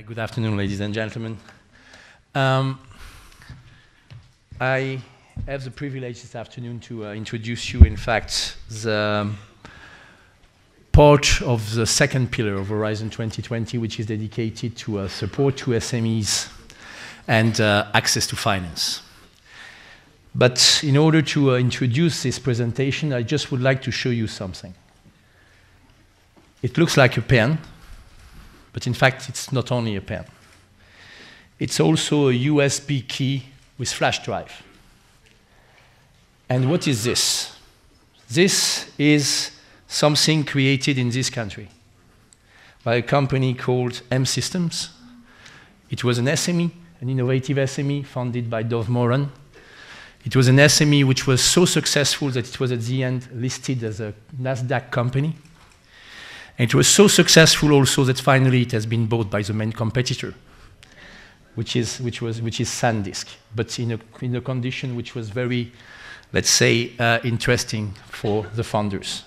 Good afternoon, ladies and gentlemen. I have the privilege this afternoon to introduce you, in fact, the part of the second pillar of Horizon 2020, which is dedicated to support to SMEs and access to finance. But in order to introduce this presentation, I just would like to show you something. It looks like a pen, but in fact, it's not only a pen. It's also a USB key with flash drive. And what is this? This is something created in this country by a company called M Systems. It was an SME, an innovative SME founded by Dov Moran. It was an SME which was so successful that it was at the end listed as a NASDAQ company. And it was so successful also that finally it has been bought by the main competitor, which is SanDisk, but in a condition which was very, let's say, interesting for the founders.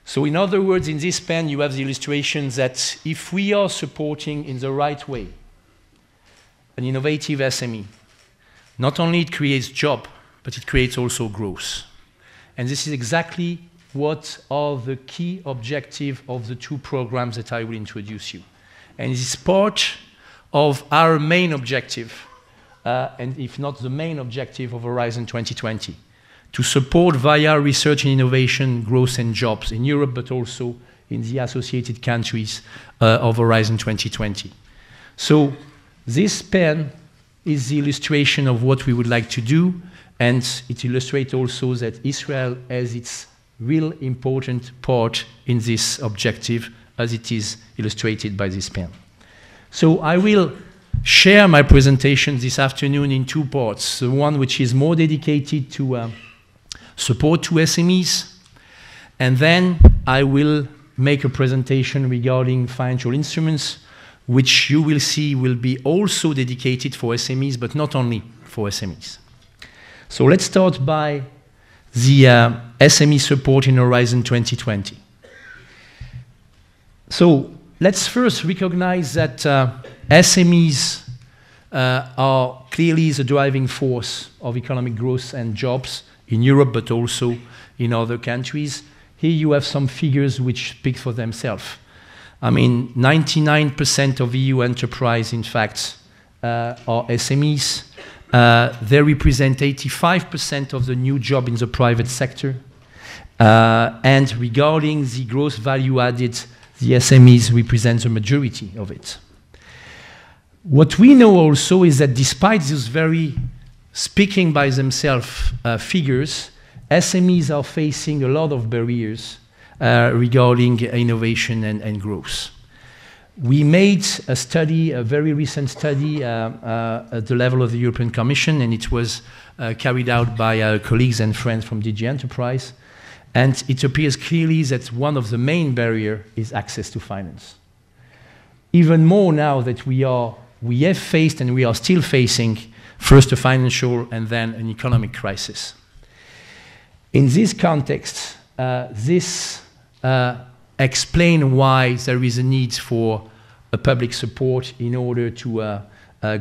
So in other words, in this pen you have the illustration that if we are supporting in the right way an innovative SME, not only it creates job, but it creates also growth. And this is exactly what are the key objectives of the two programs that I will introduce you. And this is part of our main objective, and if not the main objective of Horizon 2020, to support via research and innovation, growth and jobs in Europe, but also in the associated countries of Horizon 2020. So this pen is the illustration of what we would like to do, and it illustrates also that Israel has its real important part in this objective, as it is illustrated by this pen. So I will share my presentation this afternoon in two parts. The one which is more dedicated to support to SMEs, and then I will make a presentation regarding financial instruments, which you will see will be also dedicated for SMEs, but not only for SMEs. So let's start by the SME support in Horizon 2020. So let's first recognize that SMEs are clearly the driving force of economic growth and jobs in Europe, but also in other countries. Here you have some figures which speak for themselves. I mean, 99% of EU enterprise, in fact, are SMEs. They represent 85% of the new job in the private sector. And regarding the gross value added, the SMEs represent the majority of it. What we know also is that despite these very speaking by themselves figures, SMEs are facing a lot of barriers regarding innovation and growth. We made a study, a very recent study at the level of the European Commission, and it was carried out by our colleagues and friends from DG Enterprise. And it appears clearly that one of the main barriers is access to finance. Even more now that we have faced and we are still facing first a financial and then an economic crisis. In this context, this explain why there is a need for a public support in order to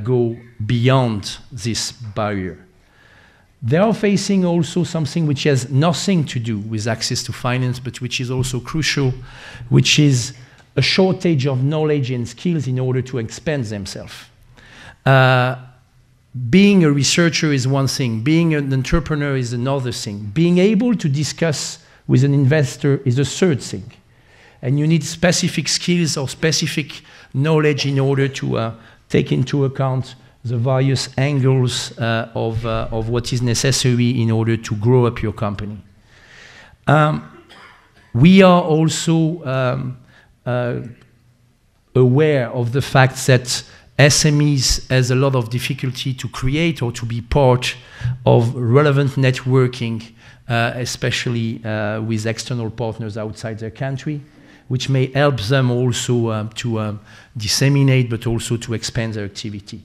go beyond this barrier. They are facing also something which has nothing to do with access to finance, but which is also crucial, which is a shortage of knowledge and skills in order to expand themselves. Being a researcher is one thing, being an entrepreneur is another thing. Being able to discuss with an investor is a third thing. And you need specific skills or specific knowledge in order to take into account the various angles of what is necessary in order to grow up your company. We are also aware of the fact that SMEs has a lot of difficulty to create or to be part of relevant networking, especially with external partners outside their country, which may help them also to disseminate, but also to expand their activity.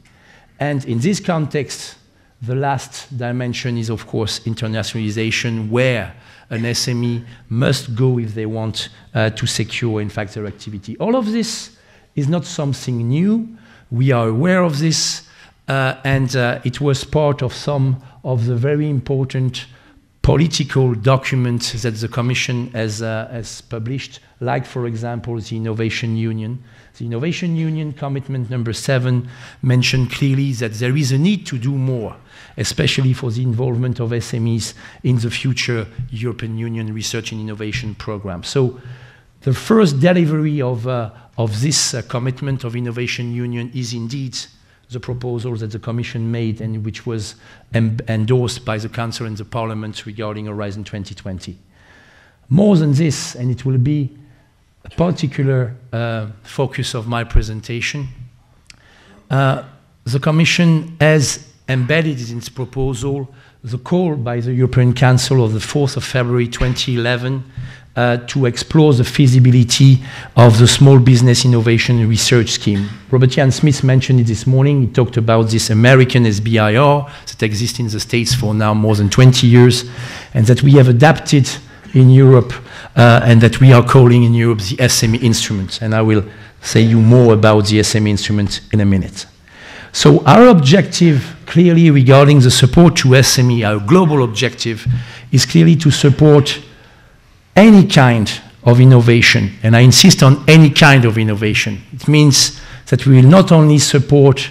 And in this context, the last dimension is, of course, internationalization, where an SME must go if they want to secure, in fact, their activity. All of this is not something new. We are aware of this, and it was part of some of the very important political documents that the Commission has published, like, for example, the Innovation Union. The Innovation Union commitment number 7 mentioned clearly that there is a need to do more, especially for the involvement of SMEs in the future European Union Research and Innovation Program. So the first delivery of this commitment of Innovation Union is indeed the proposal that the Commission made and which was endorsed by the Council and the Parliament regarding Horizon 2020. More than this, and it will be a particular focus of my presentation, the Commission has embedded in its proposal the call by the European Council of the 4th of February 2011 to explore the feasibility of the Small Business Innovation Research Scheme. Roberт-Jan Smith mentioned it this morning. He talked about this American SBIR that exists in the States for now more than 20 years, and that we have adapted in Europe, and that we are calling in Europe the SME instrument. And I will say you more about the SME instrument in a minute. So our objective, clearly regarding the support to SME, our global objective, is clearly to support any kind of innovation, and I insist on any kind of innovation. It means that we will not only support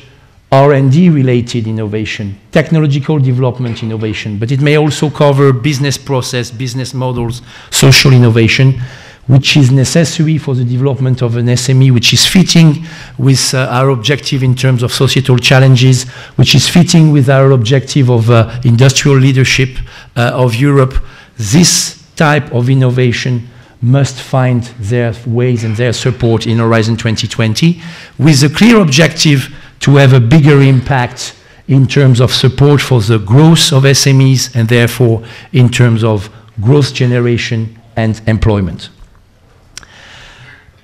R&D related innovation, technological development innovation, but it may also cover business process, business models, social innovation, which is necessary for the development of an SME, which is fitting with our objective in terms of societal challenges, which is fitting with our objective of industrial leadership of Europe. This type of innovation must find their ways and their support in Horizon 2020, with a clear objective to have a bigger impact in terms of support for the growth of SMEs, and therefore in terms of growth generation and employment.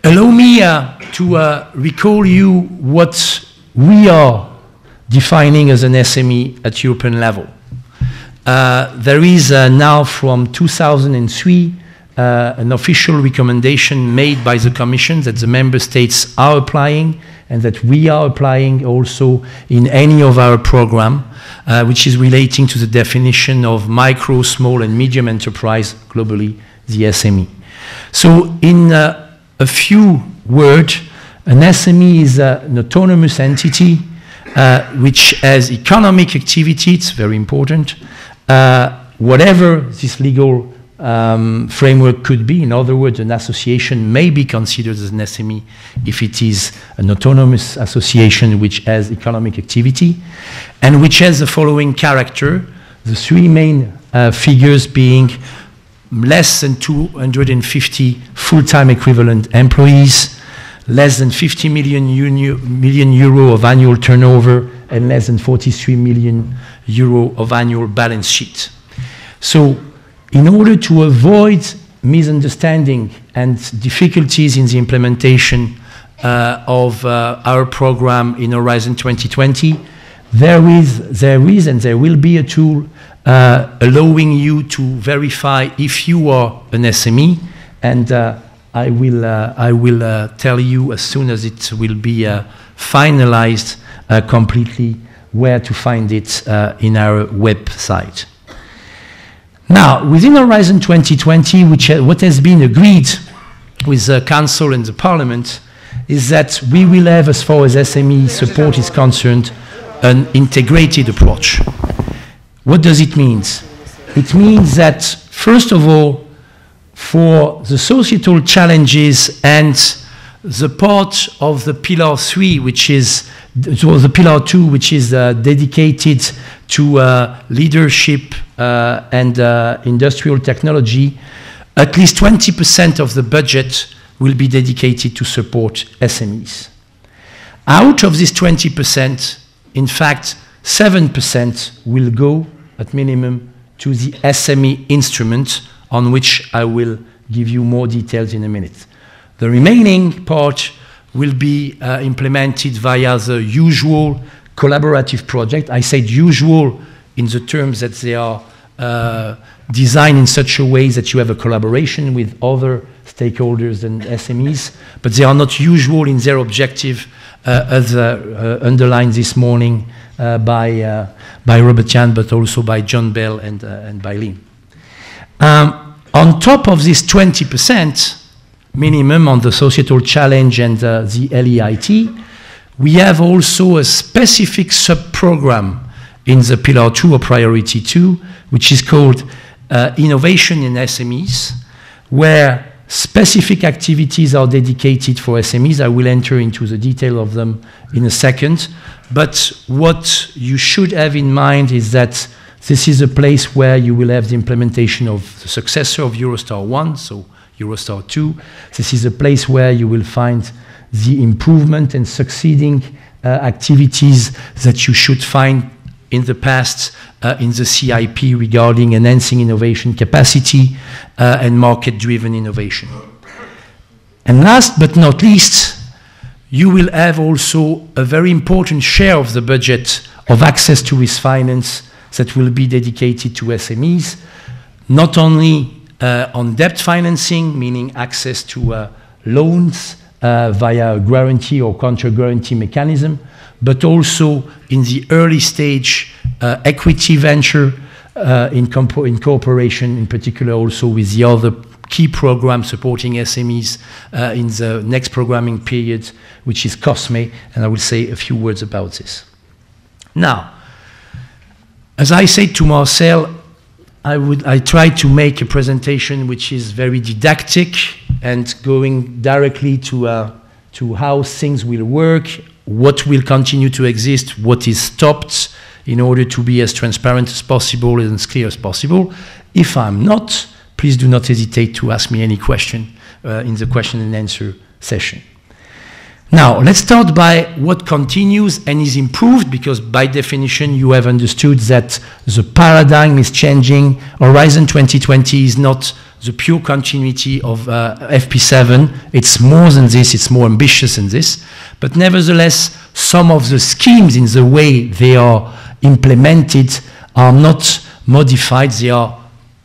Allow me to recall you what we are defining as an SME at European level. There is now from 2003 an official recommendation made by the Commission that the Member States are applying and that we are applying also in any of our program, which is relating to the definition of micro, small and medium enterprise, globally the SME. So in a few words, an SME is an autonomous entity which has economic activity, it's very important, whatever this legal framework could be. In other words, an association may be considered as an SME if it is an autonomous association which has economic activity and which has the following character, the three main figures being less than 250 full-time equivalent employees, less than 50 million euro of annual turnover, and less than 43 million euro of annual balance sheet. So in order to avoid misunderstanding and difficulties in the implementation of our program in Horizon 2020, there is and there will be a tool allowing you to verify if you are an SME, and I will tell you as soon as it will be finalized completely where to find it in our website. Now, within Horizon 2020, what has been agreed with the Council and the Parliament is that we will have, as far as SME support is concerned, an integrated approach. What does it mean? It means that, first of all, for the societal challenges and the part of the Pillar 3, which is, or the Pillar 2, which is dedicated to leadership and industrial technology, at least 20% of the budget will be dedicated to support SMEs. Out of this 20%, in fact, 7% will go, at minimum, to the SME instrument, on which I will give you more details in a minute. The remaining part will be implemented via the usual collaborative project. I said usual in the terms that they are designed in such a way that you have a collaboration with other stakeholders than SMEs, but they are not usual in their objective, as underlined this morning by Roberт-Jan, but also by John Bell and by Lynn. On top of this 20% minimum on the societal challenge and the LEIT, we have also a specific sub-program in the Pillar 2 or Priority 2, which is called Innovation in SMEs, where specific activities are dedicated for SMEs. I will enter into the detail of them in a second. But what you should have in mind is that this is a place where you will have the implementation of the successor of Eurostar 1, so Eurostar 2. This is a place where you will find the improvement and succeeding activities that you should find in the past in the CIP regarding enhancing innovation capacity and market-driven innovation. And last but not least, you will have also a very important share of the budget of access to risk finance that will be dedicated to SMEs, not only on debt financing, meaning access to loans via guarantee or counter-guarantee mechanism, but also in the early stage equity venture in cooperation, in particular also with the other key program supporting SMEs in the next programming period, which is COSME, and I will say a few words about this. Now, as I said to Marcel, I tried to make a presentation which is very didactic and going directly to how things will work, what will continue to exist, what is stopped, in order to be as transparent as possible and as clear as possible. If I'm not, please do not hesitate to ask me any question in the question and answer session. Now, let's start by what continues and is improved, because by definition you have understood that the paradigm is changing. Horizon 2020 is not the pure continuity of FP7. It's more than this, it's more ambitious than this. But nevertheless, some of the schemes in the way they are implemented are not modified, they are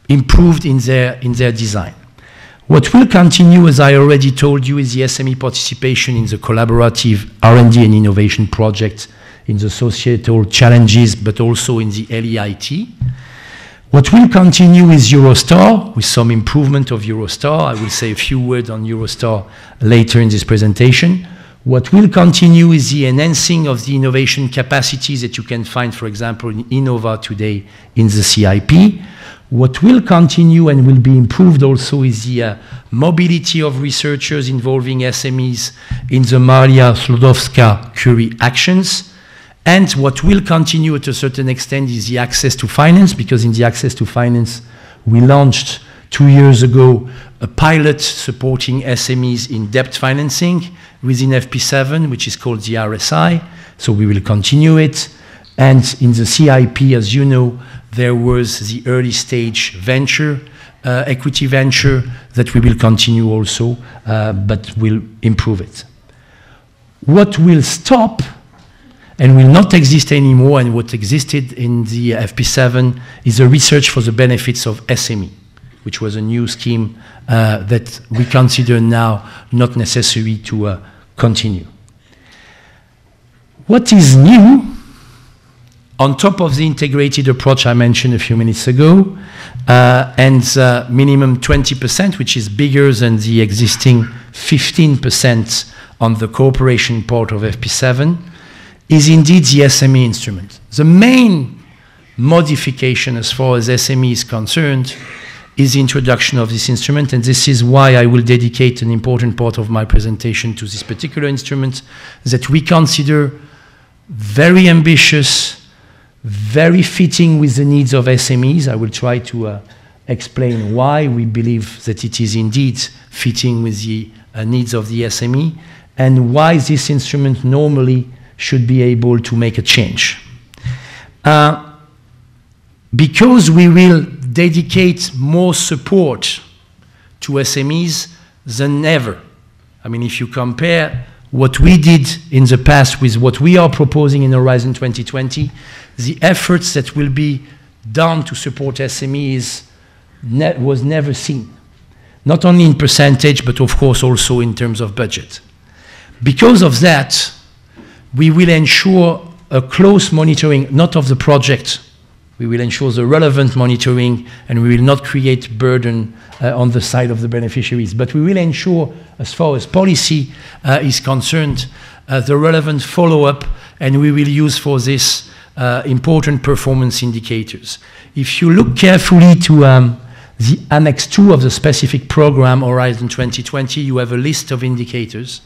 improved in their design. What will continue, as I already told you, is the SME participation in the collaborative R&D and innovation project, in the societal challenges, but also in the LEIT. What will continue is Eurostar, with some improvement of Eurostar. I will say a few words on Eurostar later in this presentation. What will continue is the enhancing of the innovation capacities that you can find, for example, in Innova today in the CIP. What will continue and will be improved also is the mobility of researchers involving SMEs in the Maria Sklodowska-Curie actions. And what will continue at a certain extent is the access to finance, because in the access to finance, we launched 2 years ago a pilot supporting SMEs in debt financing within FP7, which is called the RSI. So we will continue it. And in the CIP, as you know, there was the early stage venture, equity venture, that we will continue also, but will improve it. What will stop and will not exist anymore, and what existed in the FP7, is a research for the benefits of SME, which was a new scheme that we consider now not necessary to continue. What is new, on top of the integrated approach I mentioned a few minutes ago, and minimum 20%, which is bigger than the existing 15% on the cooperation part of FP7, is indeed the SME instrument. The main modification as far as SME is concerned is the introduction of this instrument, and this is why I will dedicate an important part of my presentation to this particular instrument that we consider very ambitious, very fitting with the needs of SMEs. I will try to explain why we believe that it is indeed fitting with the needs of the SME, and why this instrument normally should be able to make a change. Because we will dedicate more support to SMEs than ever. I mean, if you compare what we did in the past with what we are proposing in Horizon 2020, the efforts that will be done to support SMEs was never seen. not only in percentage, but of course also in terms of budget. Because of that, we will ensure a close monitoring, not of the project. We will ensure the relevant monitoring, and we will not create burden on the side of the beneficiaries. But we will ensure, as far as policy is concerned, the relevant follow-up, and we will use for this important performance indicators. If you look carefully to the Annex 2 of the specific program, Horizon 2020, you have a list of indicators.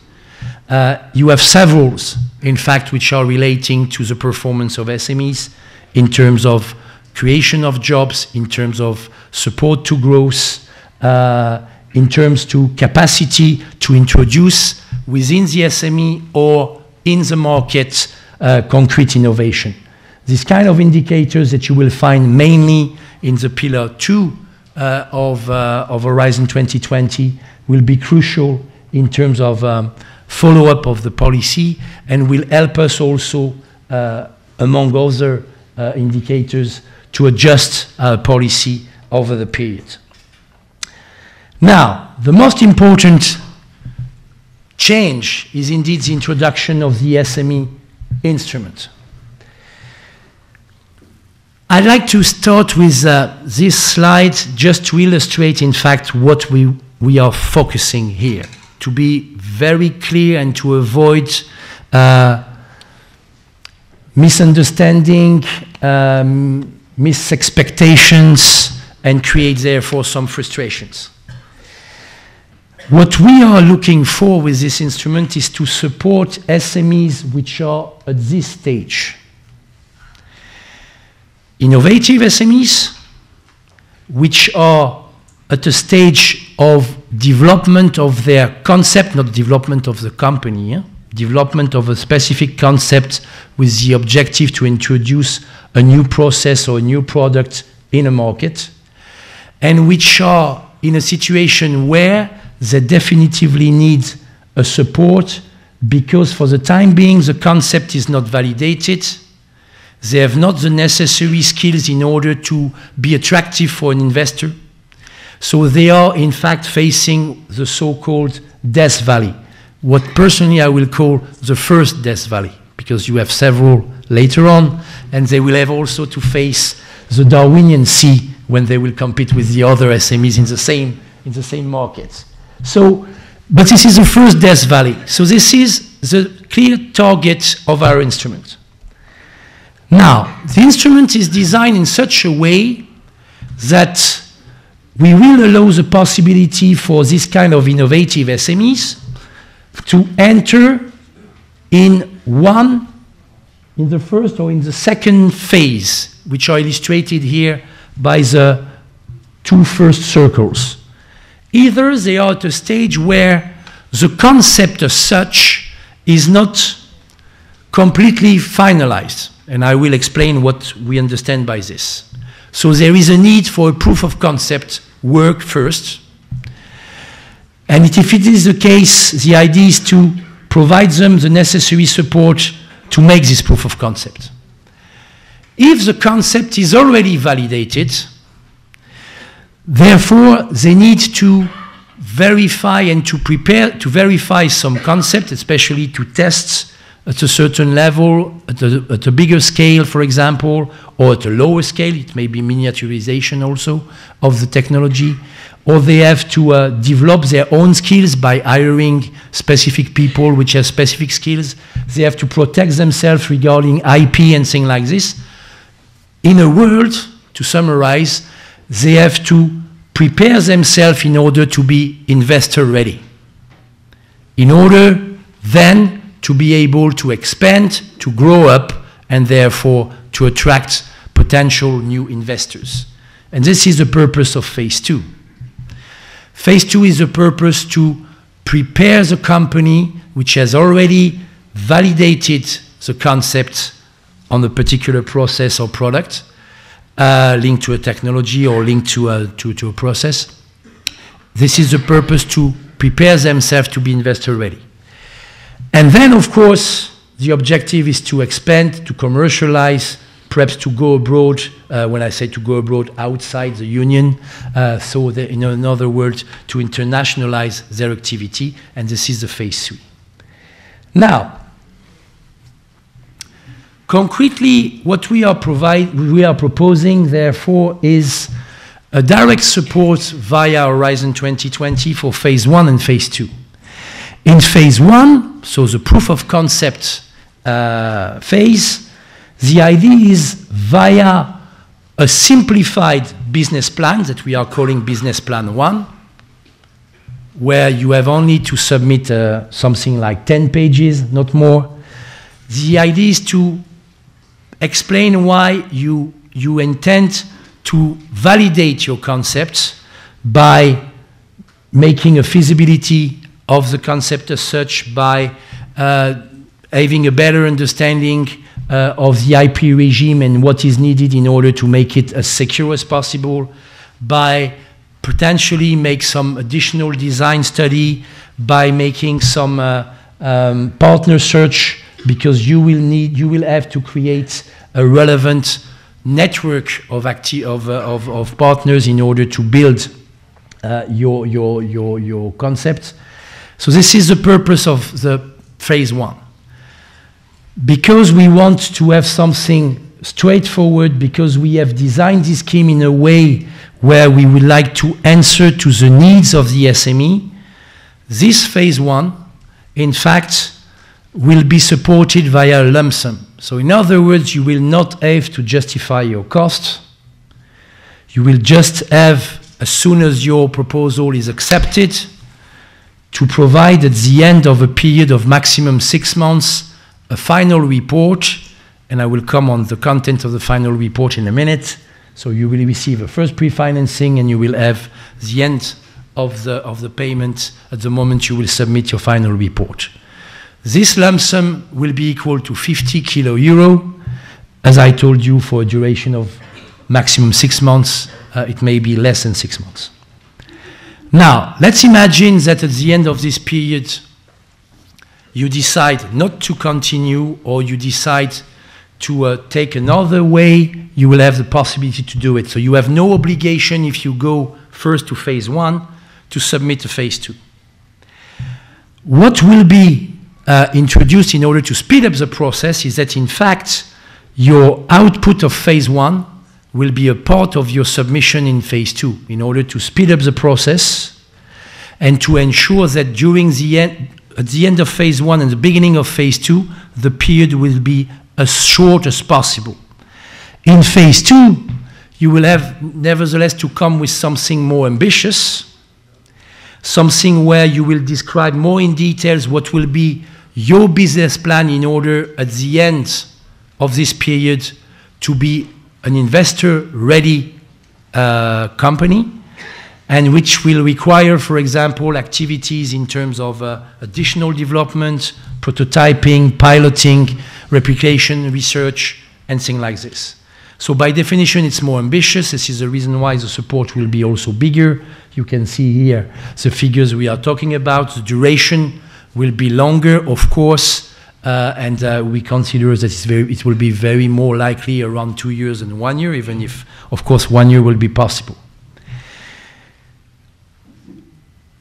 You have several, in fact, which are relating to the performance of SMEs in terms of creation of jobs, in terms of support to growth, in terms to capacity to introduce within the SME or in the market concrete innovation. These kind of indicators that you will find mainly in the Pillar 2 of Horizon 2020 will be crucial in terms of follow-up of the policy, and will help us also, among other indicators, to adjust our policy over the period. Now, the most important change is indeed the introduction of the SME instrument. I'd like to start with this slide just to illustrate, in fact, what we are focusing here, to be very clear and to avoid misunderstanding, misexpectations, and create therefore some frustrations. What we are looking for with this instrument is to support SMEs which are at this stage. Innovative SMEs, which are at a stage of development of their concept, not development of the company, development of a specific concept with the objective to introduce a new process or a new product in a market, and which are in a situation where they definitively need a support because for the time being the concept is not validated. They have not the necessary skills in order to be attractive for an investor. So they are in fact facing the so-called death valley, what personally I will call the first death valley, because you have several later on, and they will have also to face the Darwinian sea when they will compete with the other SMEs in the same markets. So, but this is the first death valley. So this is the clear target of our instrument. Now, the instrument is designed in such a way that we will allow the possibility for this kind of innovative SMEs to enter in the first or in the second phase, which are illustrated here by the two first circles. Either they are at a stage where the concept as such is not completely finalized, and I will explain what we understand by this. So there is a need for a proof of concept work first, and if it is the case, the idea is to provide them the necessary support to make this proof of concept. If the concept is already validated, therefore, they need to verify and to prepare to verify some concept, especially to test at a certain level, at a bigger scale, for example, or at a lower scale. It may be miniaturization also of the technology. Or they have to develop their own skills by hiring specific people which have specific skills. They have to protect themselves regarding IP and things like this. In a word, to summarize, they have to prepare themselves in order to be investor ready, in order then to be able to expand, to grow up, and therefore to attract potential new investors. And this is the purpose of phase 2. Phase 2 is the purpose to prepare the company which has already validated the concept on a particular process or product, linked to a technology or linked to a process. This is the purpose to prepare themselves to be investor ready. And then, of course, the objective is to expand, to commercialize, perhaps to go abroad, when I say to go abroad, outside the union, so that, in other words, to internationalize their activity, and this is the phase 3. Now, concretely, what we are proposing, therefore, is a direct support via Horizon 2020 for phase 1 and phase 2. In phase 1, so the proof of concept phase, the idea is via a simplified business plan that we are calling Business Plan 1, where you have only to submit something like 10 pages, not more. The idea is to explain why you intend to validate your concepts by making a feasibility of the concept as such, by having a better understanding of the IP regime and what is needed in order to make it as secure as possible, by potentially make some additional design study, by making some partner search, because you will have to create a relevant network of partners in order to build your concept. So this is the purpose of the phase 1. Because we want to have something straightforward, because we have designed this scheme in a way where we would like to answer to the needs of the SME, this phase 1, in fact, will be supported via a lump sum. So in other words, you will not have to justify your costs. You will just have, as soon as your proposal is accepted, to provide at the end of a period of maximum 6 months a final report, and I will come on the content of the final report in a minute. So you will receive a first pre-financing, and you will have the end of the payment at the moment you will submit your final report. This lump sum will be equal to 50 kilo euro, as I told you, for a duration of maximum 6 months. It may be less than 6 months. Now, let's imagine that at the end of this period, you decide not to continue, or you decide to take another way. You will have the possibility to do it. So you have no obligation, if you go first to phase 1, to submit a phase 2. What will be introduced in order to speed up the process is that, in fact, your output of phase 1 will be a part of your submission in phase 2 in order to speed up the process and to ensure that during at the end of phase 1 and the beginning of phase 2, the period will be as short as possible. In phase 2, you will have nevertheless to come with something more ambitious, something where you will describe more in details what will be your business plan in order at the end of this period to be an investor-ready company, and which will require, for example, activities in terms of additional development, prototyping, piloting, replication, research, and things like this. So by definition, it's more ambitious. This is the reason why the support will be also bigger. You can see here the figures we are talking about. The duration will be longer, of course, and we consider that it will be very more likely around 2 years than 1 year, even if, of course, 1 year will be possible.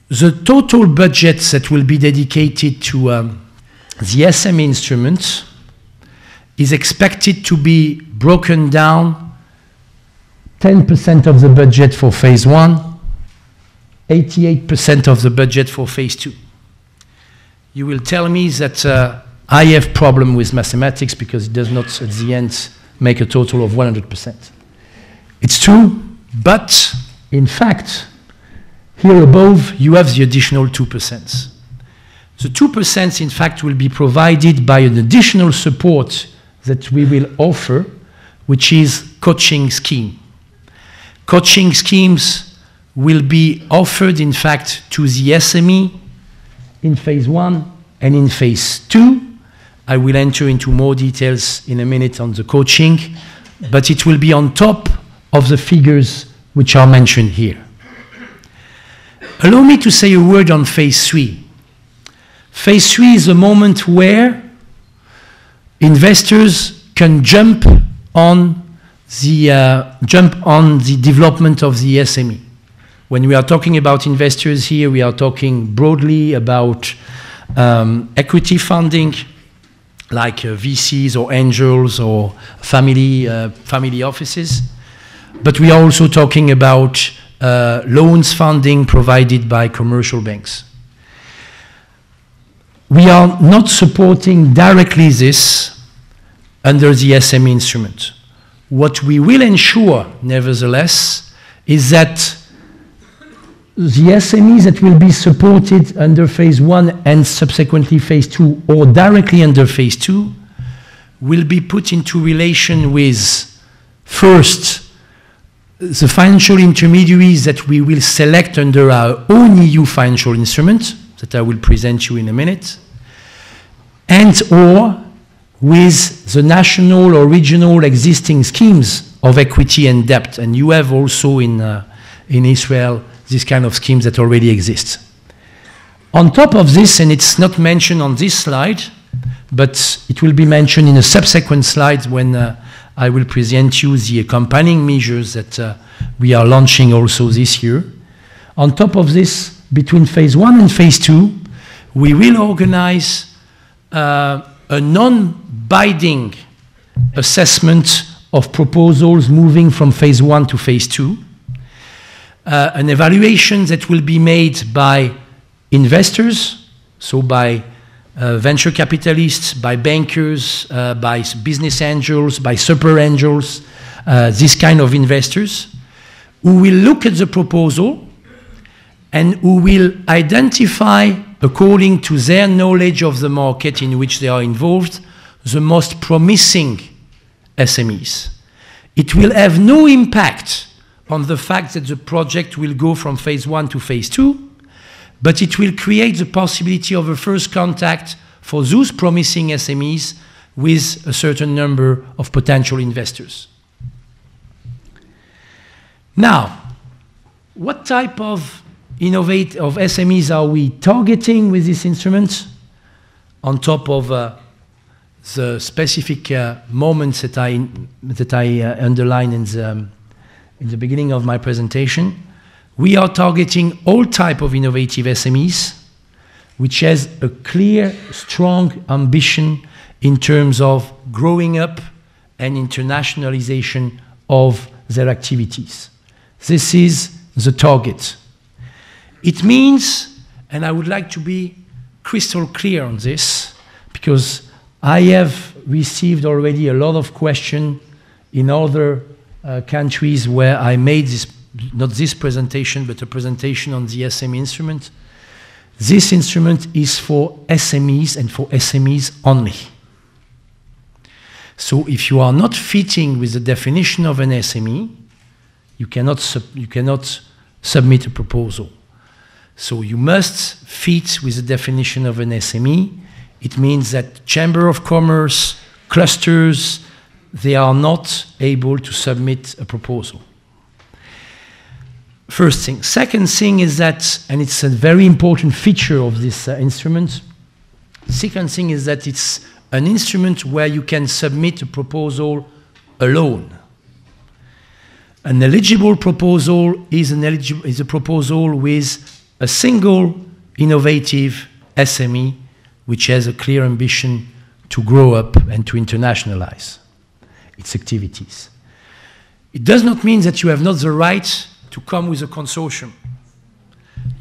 The total budget that will be dedicated to the SME instrument is expected to be broken down 10% of the budget for phase 1, 88% of the budget for phase 2. You will tell me that I have problem with mathematics because it does not at the end make a total of 100%. It's true, but in fact, here above, you have the additional 2%. The 2%, in fact, will be provided by an additional support that we will offer, which is coaching scheme. Coaching schemes will be offered, in fact, to the SME in phase 1 and in phase 2. I will enter into more details in a minute on the coaching, but it will be on top of the figures which are mentioned here. Allow me to say a word on phase 3. Phase 3 is a moment where investors can jump on the development of the SME. When we are talking about investors here, we are talking broadly about equity funding, like VCs or angels or family offices. But we are also talking about loans funding provided by commercial banks. We are not supporting directly this under the SME instrument. What we will ensure, nevertheless, is that the SMEs that will be supported under phase 1 and subsequently phase 2 or directly under phase 2 will be put into relation with, first, the financial intermediaries that we will select under our own EU financial instrument, that I will present you in a minute, and or with the national or regional existing schemes of equity and debt. And you have also in Israel these kind of schemes that already exist. On top of this, and it's not mentioned on this slide, but it will be mentioned in a subsequent slide when I will present you the accompanying measures that we are launching also this year. On top of this, between phase 1 and phase 2, we will organize a non-binding assessment of proposals moving from phase 1 to phase 2. An evaluation that will be made by investors, so by venture capitalists, by bankers, by business angels, by super angels, this kind of investors, who will look at the proposal and who will identify, according to their knowledge of the market in which they are involved, the most promising SMEs. It will have no impact on the fact that the project will go from phase 1 to phase 2, but it will create the possibility of a first contact for those promising SMEs with a certain number of potential investors. Now, what type of SMEs are we targeting with this instrument? On top of the specific moments that I underlined in the beginning of my presentation, we are targeting all type of innovative SMEs, which has a clear, strong ambition in terms of growing up and internationalization of their activities. This is the target. It means, and I would like to be crystal clear on this, because I have received already a lot of questions in other countries where I made this, not this presentation, but a presentation on the SME instrument. This instrument is for SMEs and for SMEs only. So if you are not fitting with the definition of an SME, you cannot submit a proposal. So you must fit with the definition of an SME. It means that Chamber of Commerce, clusters, they are not able to submit a proposal. First thing. Second thing is that, and it's a very important feature of this instrument, second thing is that it's an instrument where you can submit a proposal alone. An eligible proposal is a proposal with a single innovative SME which has a clear ambition to grow up and to internationalize its activities. It does not mean that you have not the right to come with a consortium.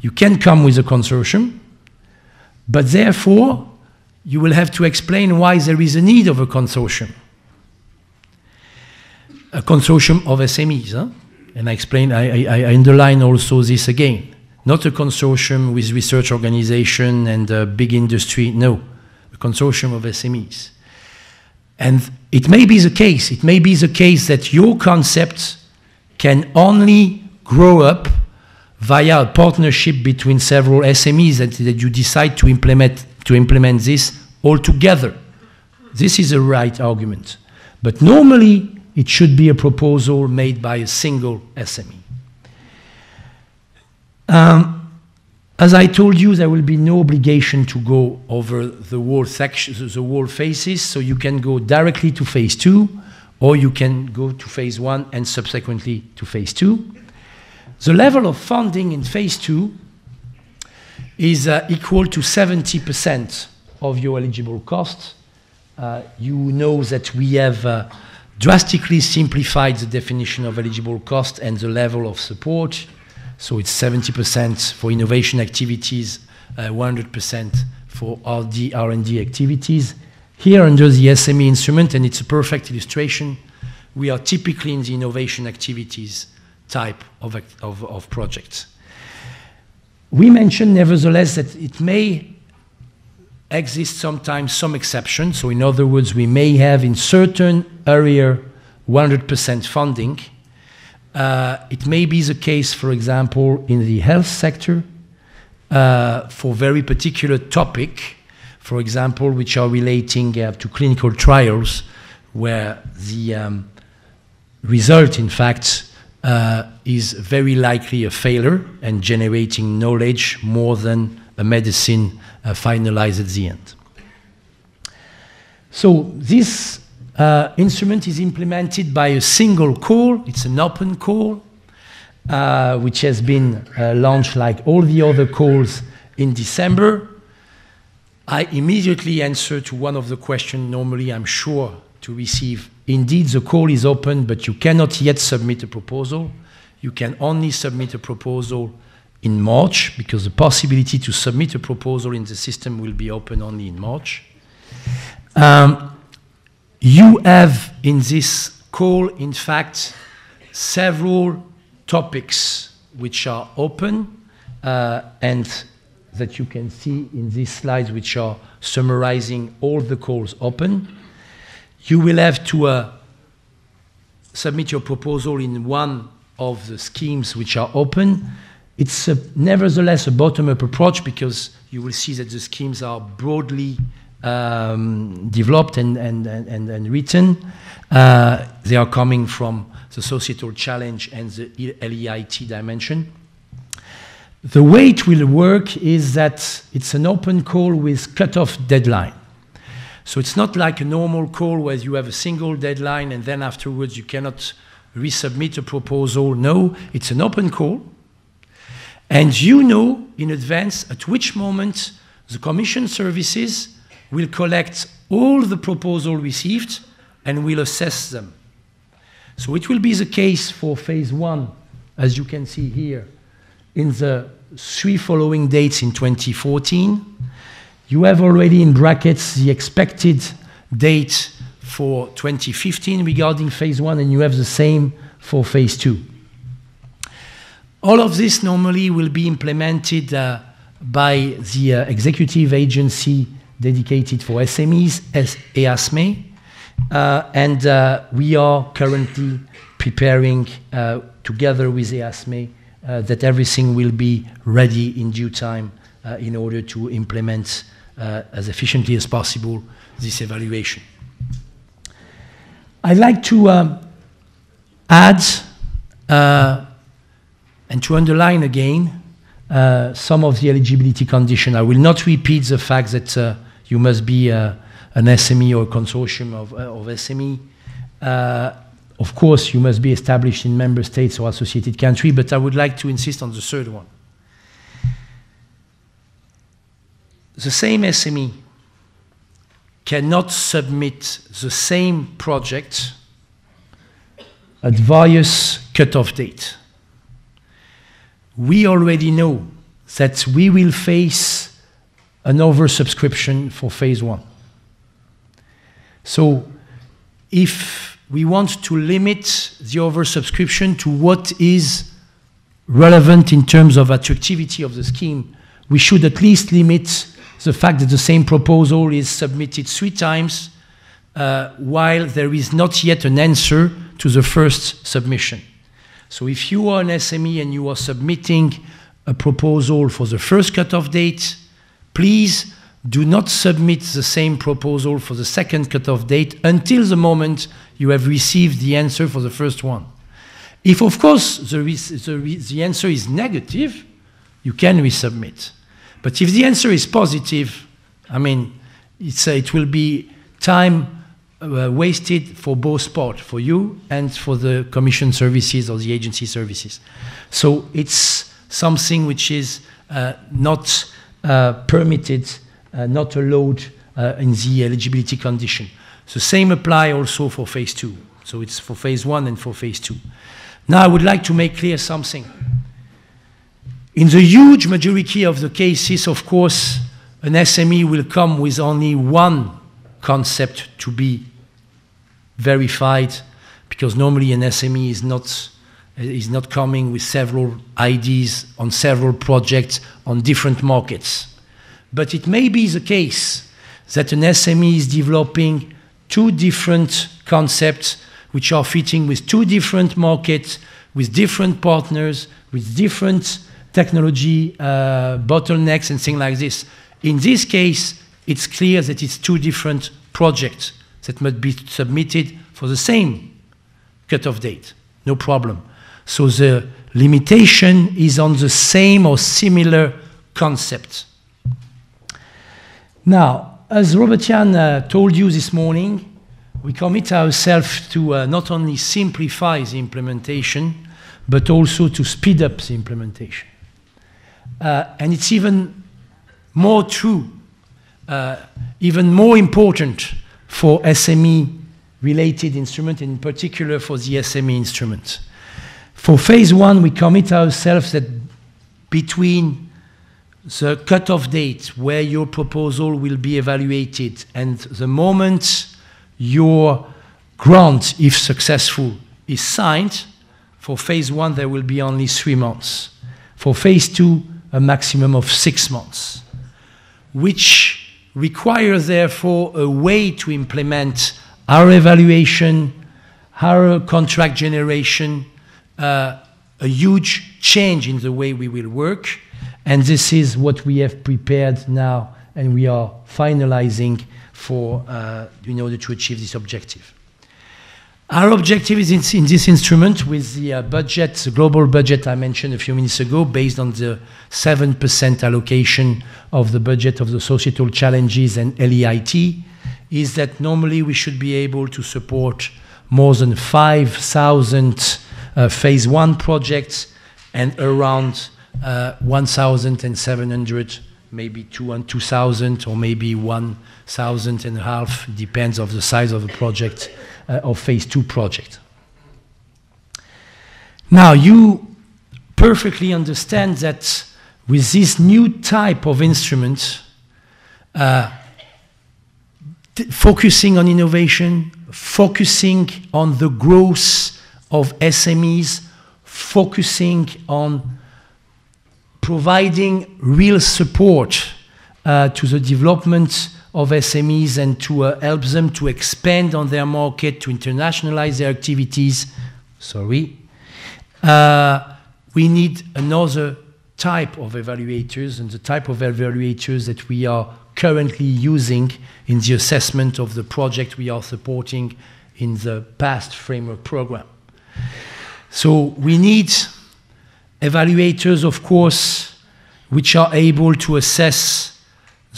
You can come with a consortium, but therefore you will have to explain why there is a need of a consortium. A consortium of SMEs, huh? And I underline also this again. Not a consortium with research organization and big industry, no. A consortium of SMEs. And it may be the case. It may be the case that your concept can only grow up via a partnership between several SMEs that you decide to implement this all together. This is a right argument. But normally, it should be a proposal made by a single SME. As I told you, there will be no obligation to go over the whole section, the whole phases, so you can go directly to phase 2, or you can go to phase 1 and subsequently to phase 2. The level of funding in phase 2 is equal to 70% of your eligible costs. You know that we have drastically simplified the definition of eligible cost and the level of support. So it's 70% for innovation activities, 100% for R&D activities. Here under the SME instrument, and it's a perfect illustration, we are typically in the innovation activities type of projects. We mentioned nevertheless that it may exist sometimes some exceptions. So in other words, we may have in certain area 100% funding. It may be the case, for example, in the health sector for very particular topic, for example, which are relating to clinical trials, where the result, in fact, is very likely a failure and generating knowledge more than a medicine finalized at the end. So this instrument is implemented by a single call. It's an open call, which has been launched like all the other calls in December. I immediately answer to one of the questions normally I'm sure to receive. Indeed, the call is open, but you cannot yet submit a proposal. You can only submit a proposal in March, because the possibility to submit a proposal in the system will be open only in March. You have in this call, in fact, several topics which are open and that you can see in these slides, which are summarizing all the calls open. You will have to submit your proposal in one of the schemes which are open. It's nevertheless a bottom-up approach, because you will see that the schemes are broadly developed and written. They are coming from the societal challenge and the LEIT dimension. The way it will work is that it's an open call with cut-off deadline. So it's not like a normal call where you have a single deadline and then afterwards you cannot resubmit a proposal. No, it's an open call. And you know in advance at which moment the Commission services will collect all the proposals received and will assess them. So it will be the case for phase 1, as you can see here, in the 3 following dates in 2014. You have already in brackets the expected date for 2015 regarding phase 1, and you have the same for phase 2. All of this normally will be implemented by the executive agency dedicated for SMEs, as EASME, and we are currently preparing together with EASME that everything will be ready in due time in order to implement as efficiently as possible this evaluation. I'd like to add and to underline again some of the eligibility conditions. I will not repeat the fact that you must be an SME or a consortium of SME. Of course, you must be established in member states or associated country, but I would like to insist on the third one. The same SME cannot submit the same project at various cutoff dates. We already know that we will face an oversubscription for phase 1. So if we want to limit the oversubscription to what is relevant in terms of attractivity of the scheme, we should at least limit the fact that the same proposal is submitted 3 times while there is not yet an answer to the first submission. So if you are an SME and you are submitting a proposal for the first cutoff date, please do not submit the same proposal for the second cutoff date until the moment you have received the answer for the first one. If, of course, the answer is negative, you can resubmit. But if the answer is positive, I mean, it will be time wasted for both parts, for you and for the commission services or the agency services. So it's something which is not permitted, not allowed in the eligibility condition. The same apply also for phase 2. So it's for phase 1 and for phase 2. Now I would like to make clear something. In the huge majority of the cases, of course, an SME will come with only one concept to be verified, because normally an SME is not coming with several ideas on several projects on different markets. But it may be the case that an SME is developing 2 different concepts which are fitting with 2 different markets, with different partners, with different technology bottlenecks and things like this. In this case, it's clear that it's 2 different projects that must be submitted for the same cutoff date. No problem. So the limitation is on the same or similar concept. Now, as Robertian told you this morning, we commit ourselves to not only simplify the implementation, but also to speed up the implementation. And it's even more true, even more important for SME-related instruments, and in particular for the SME instrument. For phase 1, we commit ourselves that between the cutoff date where your proposal will be evaluated and the moment your grant, if successful, is signed, for phase 1 there will be only 3 months. For phase 2, a maximum of 6 months, which requires therefore a way to implement our evaluation, our contract generation, a huge change in the way we will work, and this is what we have prepared now and we are finalizing for in order to achieve this objective. Our objective is in this instrument with the budget, the global budget I mentioned a few minutes ago, based on the 7% allocation of the budget of the societal challenges and LEIT, is that normally we should be able to support more than 5,000 phase 1 projects and around 1,700, maybe 2,000 or maybe 1,500, depends on the size of the project, of phase 2 project. Now you perfectly understand that with this new type of instrument, focusing on innovation, focusing on the growth of SMEs, focusing on providing real support to the development of SMEs and to help them to expand on their market, to internationalize their activities. We need another type of evaluators, and the type of evaluators that we are currently using in the assessment of the project we are supporting in the past framework program. So we need evaluators, of course, which are able to assess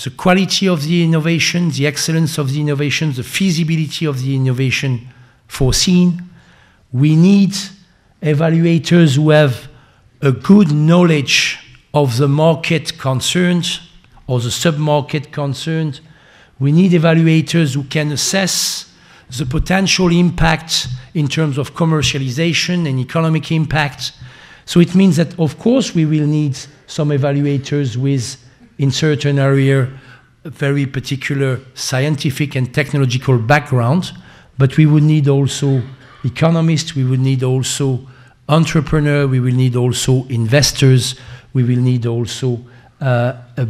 the quality of the innovation, the excellence of the innovation, the feasibility of the innovation foreseen. We need evaluators who have a good knowledge of the market concerned or the sub-market concerned. We need evaluators who can assess the potential impact in terms of commercialization and economic impact. So it means that, of course, we will need some evaluators with, in certain area, a very particular scientific and technological background, but we would need also economists, we would need also entrepreneurs, we will need also investors, we will need also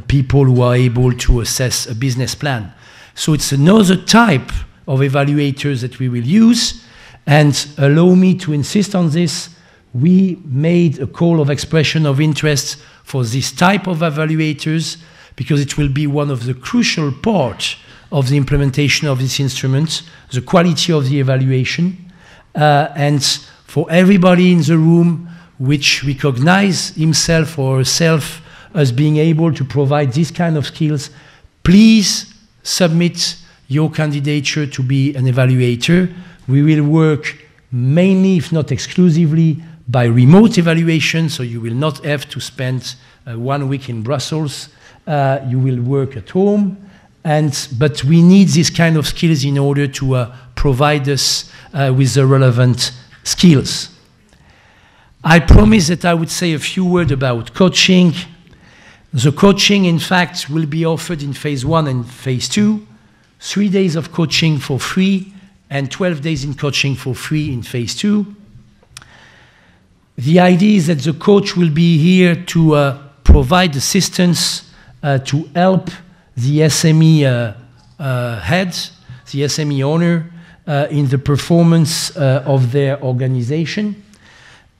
people who are able to assess a business plan. So it's another type of evaluators that we will use, and allow me to insist on this. We made a call of expression of interest for this type of evaluators because it will be one of the crucial parts of the implementation of this instrument, the quality of the evaluation, and for everybody in the room which recognize himself or herself as being able to provide this kind of skills, please submit your candidature to be an evaluator. We will work mainly, if not exclusively, by remote evaluation, so you will not have to spend 1 week in Brussels. You will work at home, but we need this kind of skills in order to provide us with the relevant skills. I promised that I would say a few words about coaching. The coaching, in fact, will be offered in phase 1 and phase 2, 3 days of coaching for free, and 12 days in coaching for free in phase 2. The idea is that the coach will be here to provide assistance to help the SME head, the SME owner, in the performance of their organization.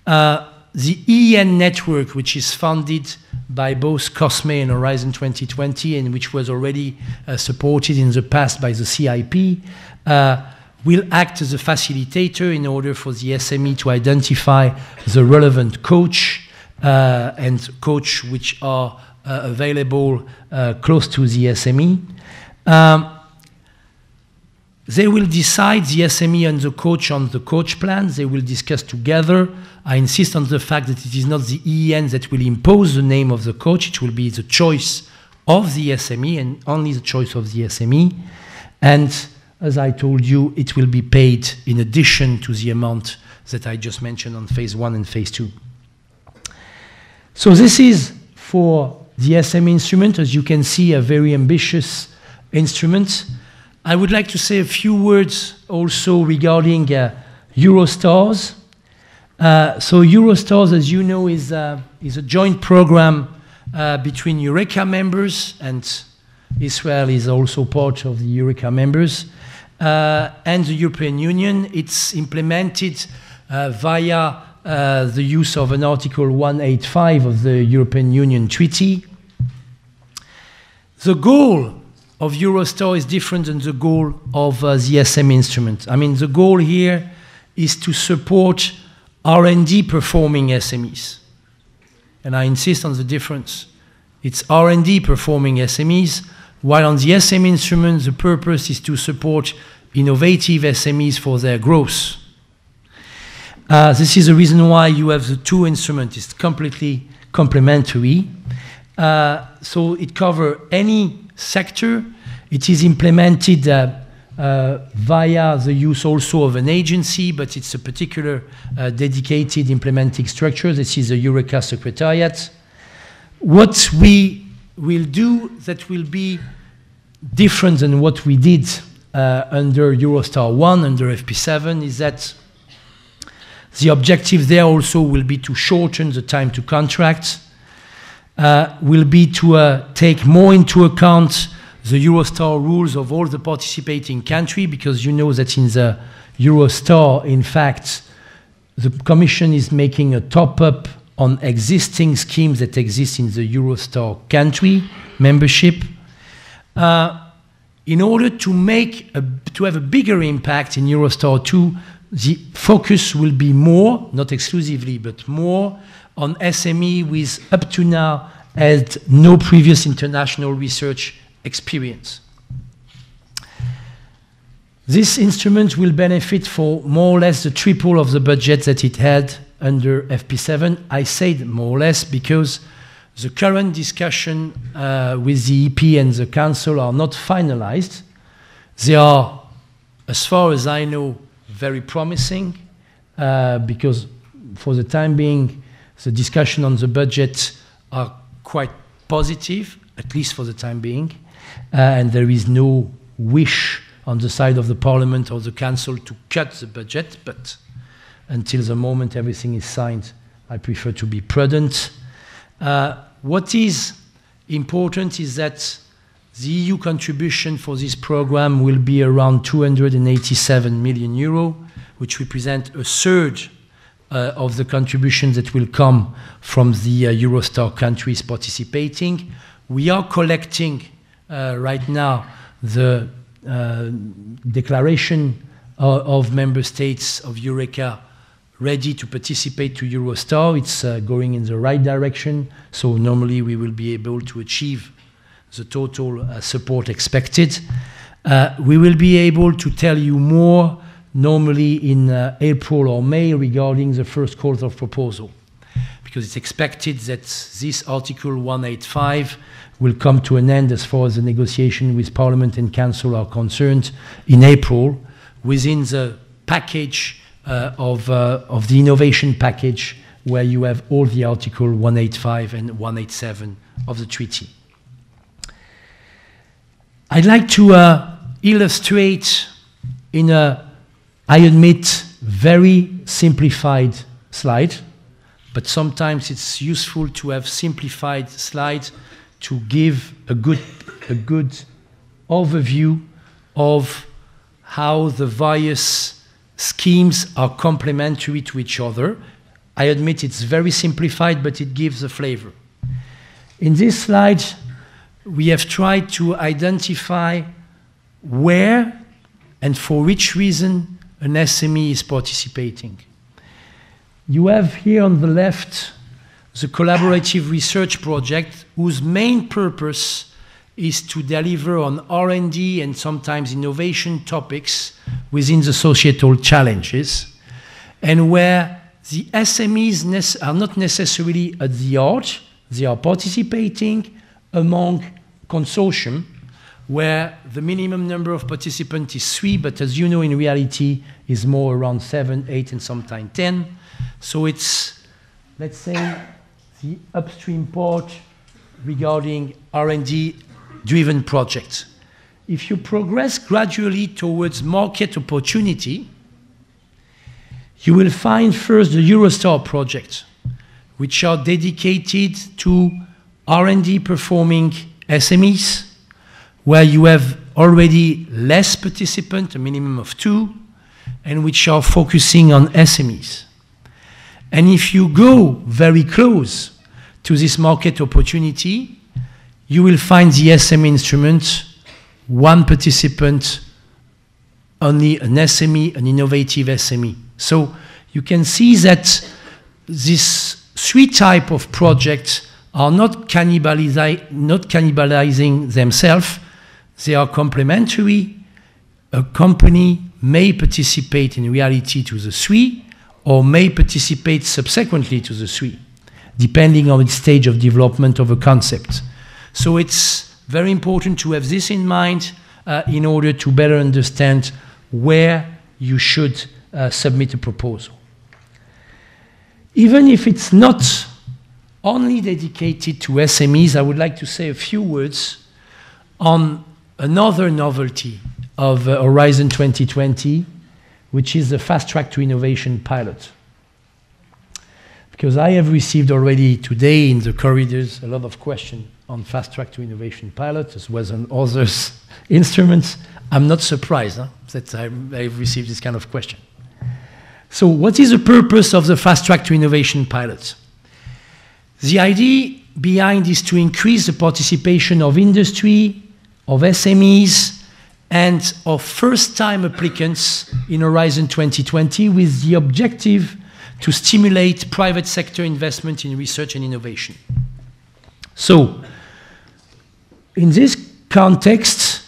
The EN network, which is funded by both COSME and Horizon 2020, and which was already supported in the past by the CIP, will act as a facilitator in order for the SME to identify the relevant coach and coach which are available close to the SME. They will decide, the SME and the coach, on the coach plan. They will discuss together. I insist on the fact that it is not the EN that will impose the name of the coach. It will be the choice of the SME and only the choice of the SME. And as I told you, it will be paid in addition to the amount that I just mentioned on phase 1 and phase 2. So this is for the SME instrument, as you can see, a very ambitious instrument. I would like to say a few words also regarding Eurostars. So Eurostars, as you know, is a joint program between Eureka members, and Israel is also part of the Eureka members, and the European Union. It's implemented via the use of an Article 185 of the European Union Treaty. The goal of Eurostar is different than the goal of the SME instrument. I mean, the goal here is to support R&D performing SMEs. And I insist on the difference. It's R&D performing SMEs, while on the SME instrument, the purpose is to support innovative SMEs for their growth. This is the reason why you have the two instruments. It's completely complementary. So it covers any sector. It is implemented via the use also of an agency, but it's a particular dedicated implementing structure. This is the Eureka Secretariat. What we will do that will be different than what we did under Eurostar 1, under FP7, is that the objective there also will be to shorten the time to contract, will be to take more into account the Eurostar rules of all the participating countries, because you know that in the Eurostar, in fact, the Commission is making a top-up on existing schemes that exist in the Eurostar country membership. In order to have a bigger impact in Eurostar 2, the focus will be more, not exclusively, but more on SME with up to now had no previous international research experience. This instrument will benefit for more or less the triple of the budget that it had under FP7. I said more or less because the current discussion with the EP and the Council are not finalized. They are, as far as I know, very promising because for the time being, the discussion on the budget are quite positive, at least for the time being, and there is no wish on the side of the Parliament or the Council to cut the budget, but until the moment everything is signed, I prefer to be prudent. What is important is that the EU contribution for this program will be around 287 million euro, which represent a third of the contributions that will come from the Eurostar countries participating. We are collecting right now the declaration of member states of Eureka ready to participate to Eurostar. It's going in the right direction, so normally we will be able to achieve the total support expected. We will be able to tell you more normally in April or May regarding the first calls of proposal, because it's expected that this Article 185 will come to an end as far as the negotiation with Parliament and Council are concerned in April, within the package of the innovation package, where you have all the Article 185 and 187 of the treaty. I'd like to illustrate in a, I admit, very simplified slide, but sometimes it's useful to have simplified slides to give a good overview of how the various schemes are complementary to each other. I admit it's very simplified, but it gives a flavor. In this slide, we have tried to identify where and for which reason an SME is participating. You have here on the left the collaborative research project, whose main purpose is to deliver on R&D and sometimes innovation topics within the societal challenges, and where the SMEs are not necessarily at the heart. They are participating among consortium where the minimum number of participants is 3, but as you know, in reality, is more around 7, 8, and sometimes 10. So it's, let's say, the upstream part regarding R&D driven projects. If you progress gradually towards market opportunity, you will find first the Eurostars project, which are dedicated to R&D performing SMEs, where you have already less participants, a minimum of 2, and which are focusing on SMEs. And if you go very close to this market opportunity, you will find the SME instrument, 1 participant, only an SME, an innovative SME. So you can see that these 3 types of projects are not cannibalizing themselves. They are complementary. A company may participate in reality to the 3, or may participate subsequently to the 3, depending on its stage of development of a concept. So it's very important to have this in mind in order to better understand where you should submit a proposal. Even if it's not only dedicated to SMEs, I would like to say a few words on another novelty of Horizon 2020, which is the Fast Track to Innovation pilot. Because I have received already today in the corridors a lot of questions on Fast Track to Innovation pilot, as well as on other instruments. I'm not surprised that I've received this kind of question. So what is the purpose of the Fast Track to Innovation pilot? The idea behind is to increase the participation of industry, of SMEs, and of first-time applicants in Horizon 2020 with the objective to stimulate private sector investment in research and innovation. So, in this context,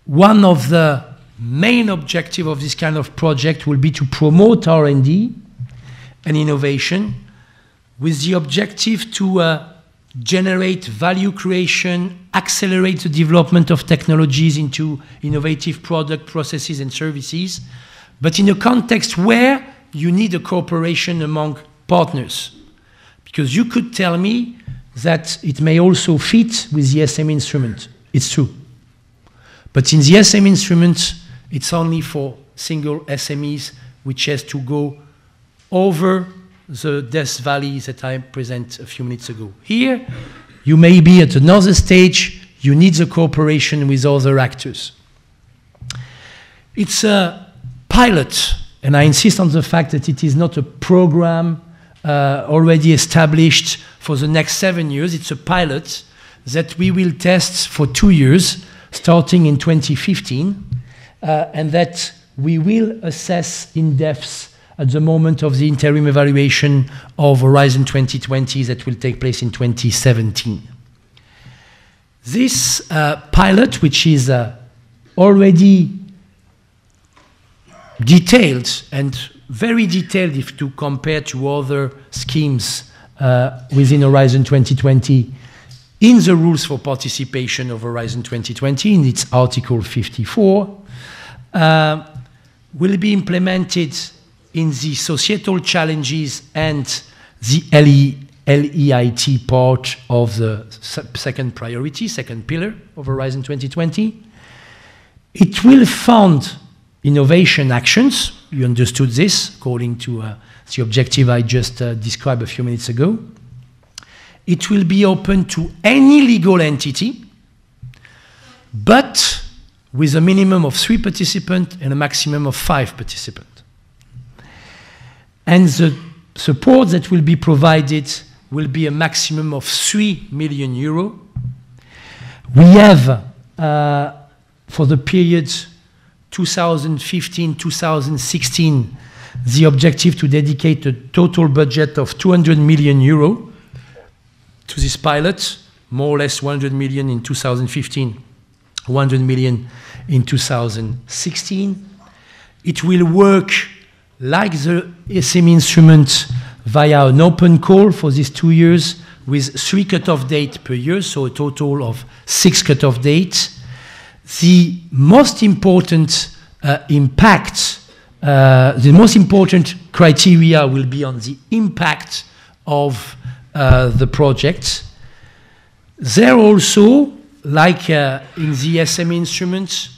one of the main objectives of this kind of project will be to promote R&D and innovation with the objective to generate value creation, accelerate the development of technologies into innovative product, processes, and services, but in a context where you need a cooperation among partners. Because you could tell me that it may also fit with the SM instrument. It's true. But in the SM instrument, it's only for single SMEs, which has to go over the Death Valley that I presented a few minutes ago. Here, you may be at another stage, you need the cooperation with other actors. It's a pilot, and I insist on the fact that it is not a program already established for the next 7 years. It's a pilot that we will test for 2 years, starting in 2015, and that we will assess in depth at the moment of the interim evaluation of Horizon 2020 that will take place in 2017. This pilot, which is already detailed, and very detailed if to compare to other schemes within Horizon 2020, in the rules for participation of Horizon 2020, in its Article 54, will be implemented in the societal challenges and the LEIT part of the second priority, second pillar of Horizon 2020. It will fund innovation actions. You understood this, according to the objective I just described a few minutes ago. It will be open to any legal entity, but with a minimum of 3 participants and a maximum of 5 participants. And the support that will be provided will be a maximum of 3 million euro. We have, for the period 2015-2016, the objective to dedicate a total budget of 200 million euro to this pilot, more or less 100 million in 2015, 100 million in 2016. It will work like the SME instrument via an open call for these 2 years with 3 cut-off dates per year, so a total of 6 cut-off dates. The most important impact, the most important criteria will be on the impact of the project. There also, like in the SME instruments,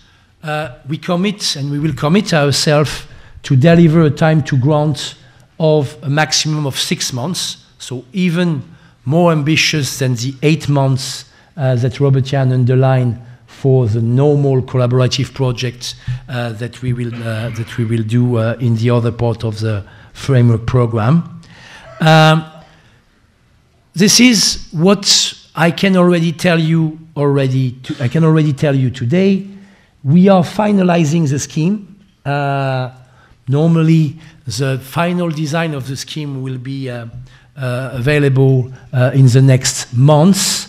we commit and we will commit ourselves to deliver a time to grant of a maximum of 6 months, so even more ambitious than the 8 months that Robertian underlined for the normal collaborative project that we will do in the other part of the framework program. This is what I can already tell you today. We are finalizing the scheme. Normally, the final design of the scheme will be available in the next months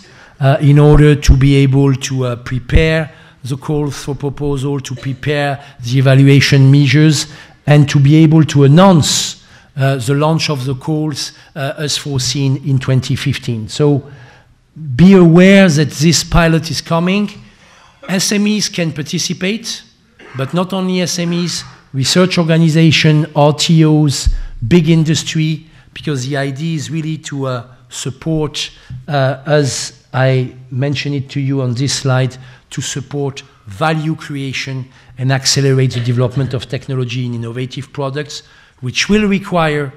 in order to be able to prepare the calls for proposal, to prepare the evaluation measures, and to be able to announce the launch of the calls as foreseen in 2015. So be aware that this pilot is coming. SMEs can participate, but not only SMEs, research organization, RTOs, big industry, because the idea is really to support, as I mentioned it to you on this slide, to support value creation and accelerate the development of technology in innovative products, which will require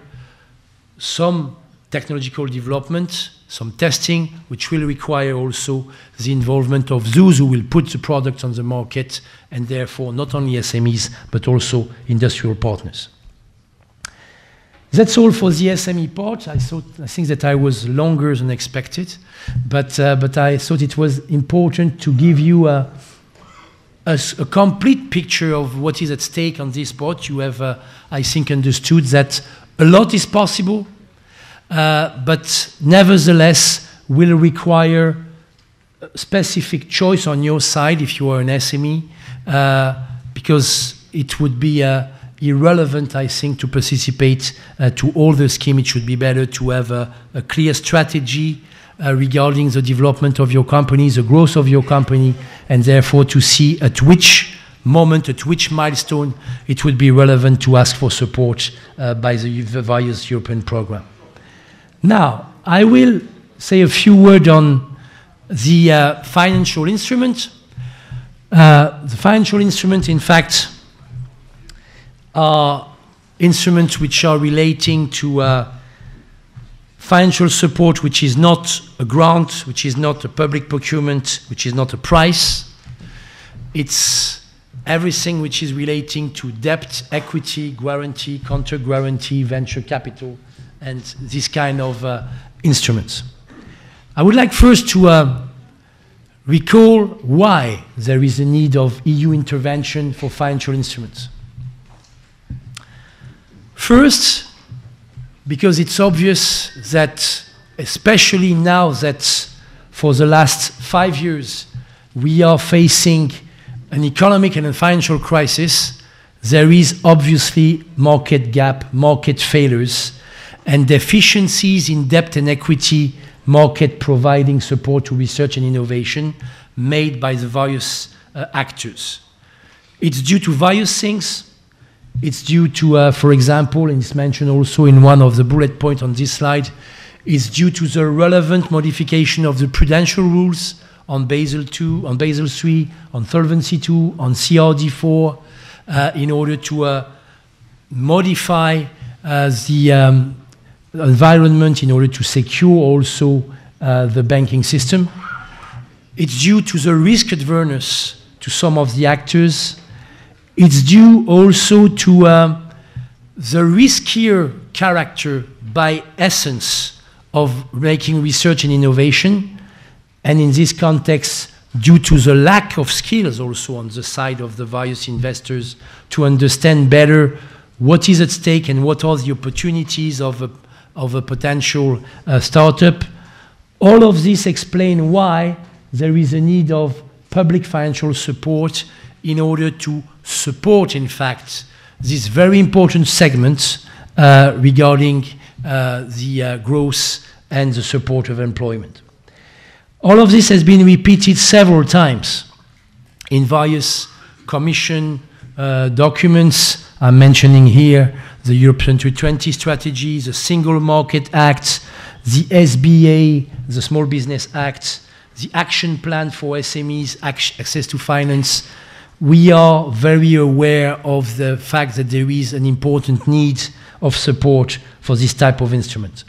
some technological development, some testing, which will require also the involvement of those who will put the products on the market, and therefore not only SMEs, but also industrial partners. That's all for the SME part. I think that I was longer than expected, but I thought it was important to give you a complete picture of what is at stake on this part. You have, I think, understood that a lot is possible, but nevertheless will require a specific choice on your side if you are an SME, because it would be irrelevant, I think, to participate to all the scheme. It should be better to have a clear strategy regarding the development of your company, the growth of your company, and therefore to see at which moment, at which milestone it would be relevant to ask for support by the various European programs. Now, I will say a few words on the financial instrument. The financial instrument, in fact, are instruments which are relating to financial support which is not a grant, which is not a public procurement, which is not a price. It's everything which is relating to debt, equity, guarantee, counter-guarantee, venture capital, and this kind of instruments. I would like first to recall why there is a need of EU intervention for financial instruments. First, because it's obvious that, especially now that for the last 5 years we are facing an economic and a financial crisis, there is obviously market gap, market failures, and deficiencies in debt and equity market providing support to research and innovation made by the various actors. It's due to various things. It's due to, for example, and it's mentioned also in one of the bullet points on this slide, it's due to the relevant modification of the prudential rules on Basel II, on Basel III, on Solvency II, on CRD4, in order to modify the environment in order to secure also the banking system. It's due to the risk awareness to some of the actors. It's due also to the riskier character by essence of making research and innovation, and in this context, due to the lack of skills also on the side of the various investors to understand better what is at stake and what are the opportunities of a potential startup. All of this explain why there is a need of public financial support in order to support, in fact, this very important segment regarding the growth and the support of employment. All of this has been repeated several times in various Commission documents. I'm mentioning here the European 2020 strategy, the Single Market Act, the SBA, the Small Business Act, the Action Plan for SMEs, access to finance. We are very aware of the fact that there is an important need of support for this type of instrument.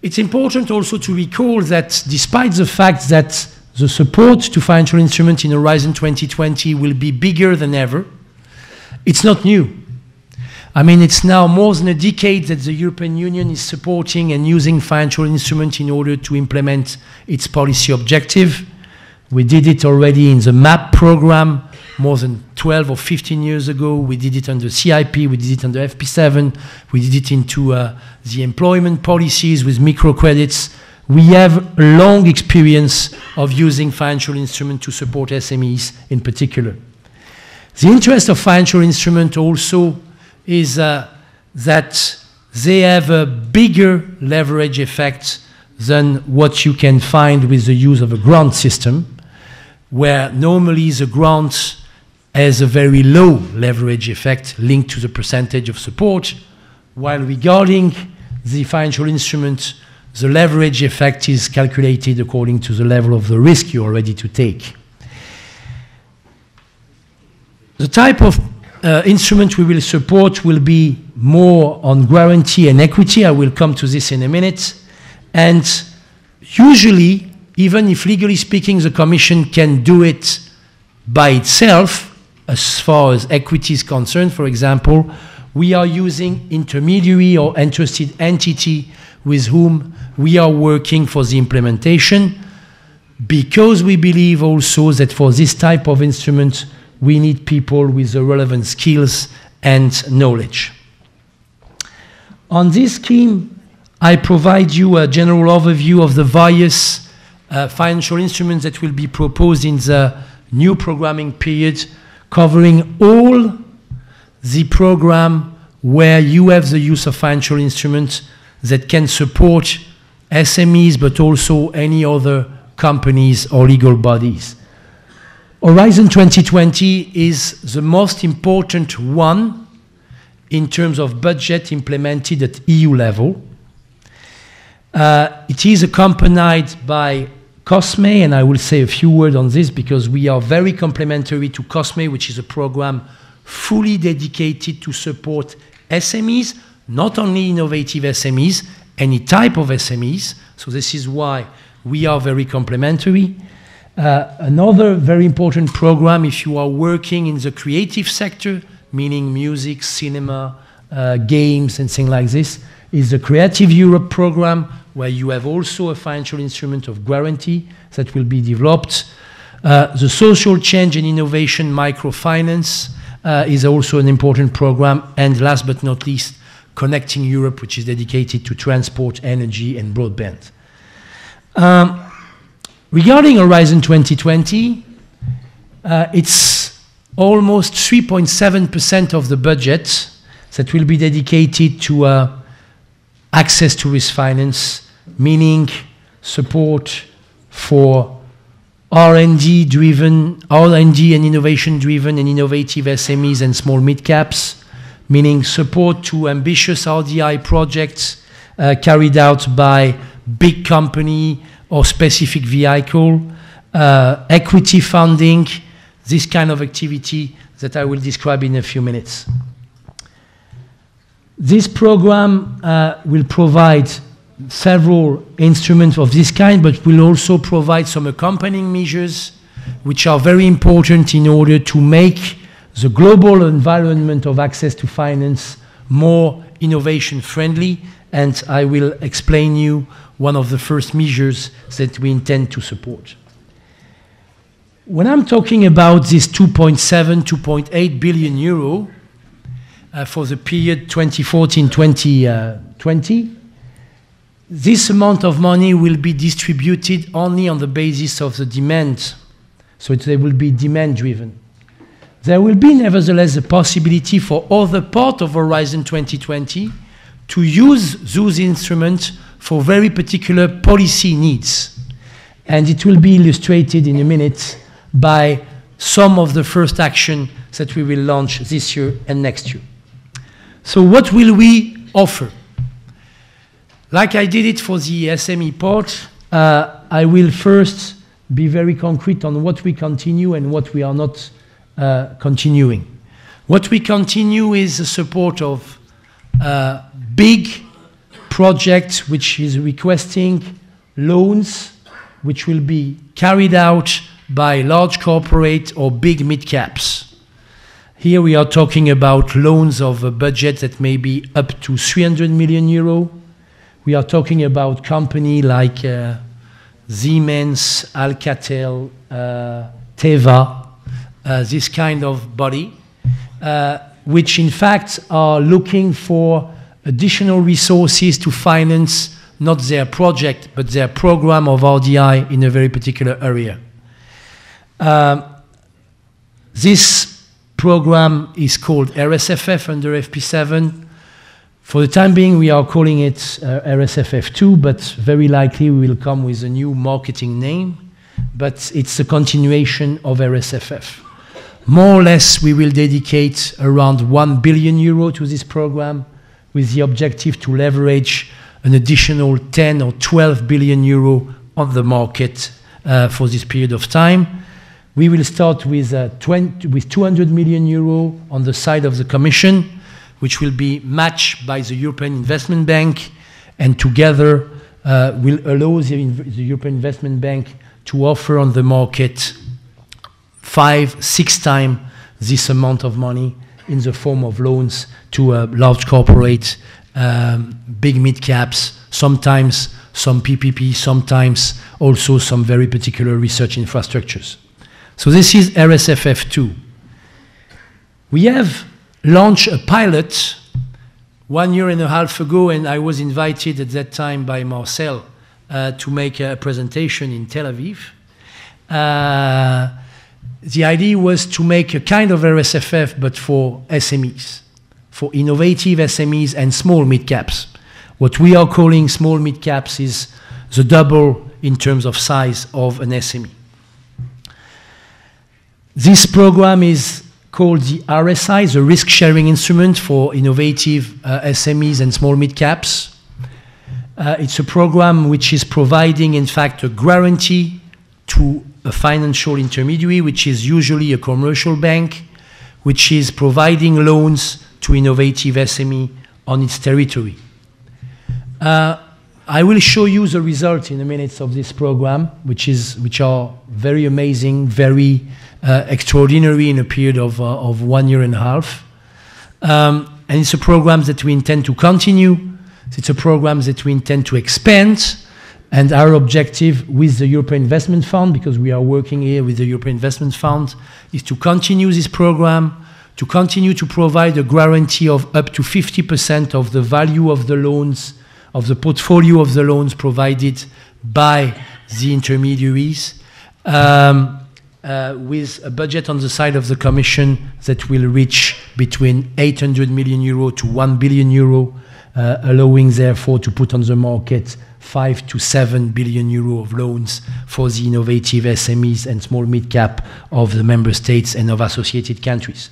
It's important also to recall that despite the fact that the support to financial instruments in Horizon 2020 will be bigger than ever, it's not new. I mean, it's now more than a decade that the European Union is supporting and using financial instruments in order to implement its policy objective. We did it already in the MAP program more than 12 or 15 years ago. We did it under CIP, we did it under FP7, we did it into the employment policies with microcredits. We have a long experience of using financial instruments to support SMEs in particular. The interest of financial instruments also is that they have a bigger leverage effect than what you can find with the use of a grant system, where normally the grant has a very low leverage effect linked to the percentage of support, while regarding the financial instrument, the leverage effect is calculated according to the level of the risk you are ready to take. The type of instrument we will support will be more on guarantee and equity. I will come to this in a minute. And usually, even if legally speaking the Commission can do it by itself, as far as equity is concerned, for example, we are using intermediary or interested entity with whom we are working for the implementation, because we believe also that for this type of instrument, we need people with the relevant skills and knowledge. On this scheme, I provide you a general overview of the various financial instruments that will be proposed in the new programming period, covering all the program where you have the use of financial instruments that can support SMEs, but also any other companies or legal bodies. Horizon 2020 is the most important one in terms of budget implemented at EU level. It is accompanied by COSME, and I will say a few words on this because we are very complementary to COSME, which is a program fully dedicated to support SMEs, not only innovative SMEs, any type of SMEs. So this is why we are very complementary. Another very important program, if you are working in the creative sector, meaning music, cinema, games, and things like this, is the Creative Europe program, where you have also a financial instrument of guarantee that will be developed. The Social Change and Innovation Microfinance is also an important program. And last but not least, Connecting Europe, which is dedicated to transport, energy, and broadband. Regarding Horizon 2020, It's almost 3.7% of the budget that will be dedicated to access to risk finance, meaning support for R&D and innovation-driven and innovative SMEs and small mid-caps, meaning support to ambitious RDI projects carried out by big company or specific vehicle, equity funding, this kind of activity that I will describe in a few minutes. This program will provide several instruments of this kind, but will also provide some accompanying measures which are very important in order to make the global environment of access to finance more innovation friendly, and I will explain you one of the first measures that we intend to support. When I'm talking about this 2.8 billion euro for the period 2014-2020, this amount of money will be distributed only on the basis of the demand, so they will be demand-driven. There will be nevertheless a possibility for other part of Horizon 2020 to use those instruments for very particular policy needs. And it will be illustrated in a minute by some of the first action that we will launch this year and next year. So what will we offer? Like I did it for the SME part, I will first be very concrete on what we continue and what we are not continuing. What we continue is the support of big projects which is requesting loans which will be carried out by large corporate or big mid-caps. Here we are talking about loans of a budget that may be up to 300 million euro. We are talking about company like Siemens, Alcatel, Teva, this kind of body, which in fact are looking for additional resources to finance not their project, but their program of RDI in a very particular area. This program is called RSFF under FP7. For the time being, we are calling it RSFF2, but very likely we will come with a new marketing name, but it's a continuation of RSFF. More or less, we will dedicate around 1 billion euro to this program with the objective to leverage an additional 10 or 12 billion euro on the market for this period of time. We will start with 200 million euro on the side of the Commission, which will be matched by the European Investment Bank, and together will allow the European Investment Bank to offer on the market 5-6 times this amount of money in the form of loans to large corporate, big mid-caps, sometimes some PPP, sometimes also some very particular research infrastructures. So this is RSFF2. We have launched a pilot 1.5 years ago, and I was invited at that time by Marcel to make a presentation in Tel Aviv. The idea was to make a kind of RSFF, but for SMEs, for innovative SMEs and small mid-caps. What we are calling small mid-caps is the double in terms of size of an SME. This program is called the RSI, the Risk Sharing Instrument for Innovative SMEs and Small Mid-Caps. It's a program which is providing, in fact, a guarantee to a financial intermediary, which is usually a commercial bank, which is providing loans to innovative SME on its territory. I will show you the results in a minute of this program, which are very amazing, very extraordinary in a period of 1.5 years. And it's a program that we intend to continue. It's a program that we intend to expand. And our objective with the European Investment Fund, because we are working here with the European Investment Fund, is to continue this program, to continue to provide a guarantee of up to 50% of the value of the loans, of the portfolio of the loans provided by the intermediaries. with a budget on the side of the Commission that will reach between 800 million euro to 1 billion euro, allowing therefore to put on the market 5 to 7 billion euro of loans for the innovative SMEs and small mid-cap of the member states and of associated countries.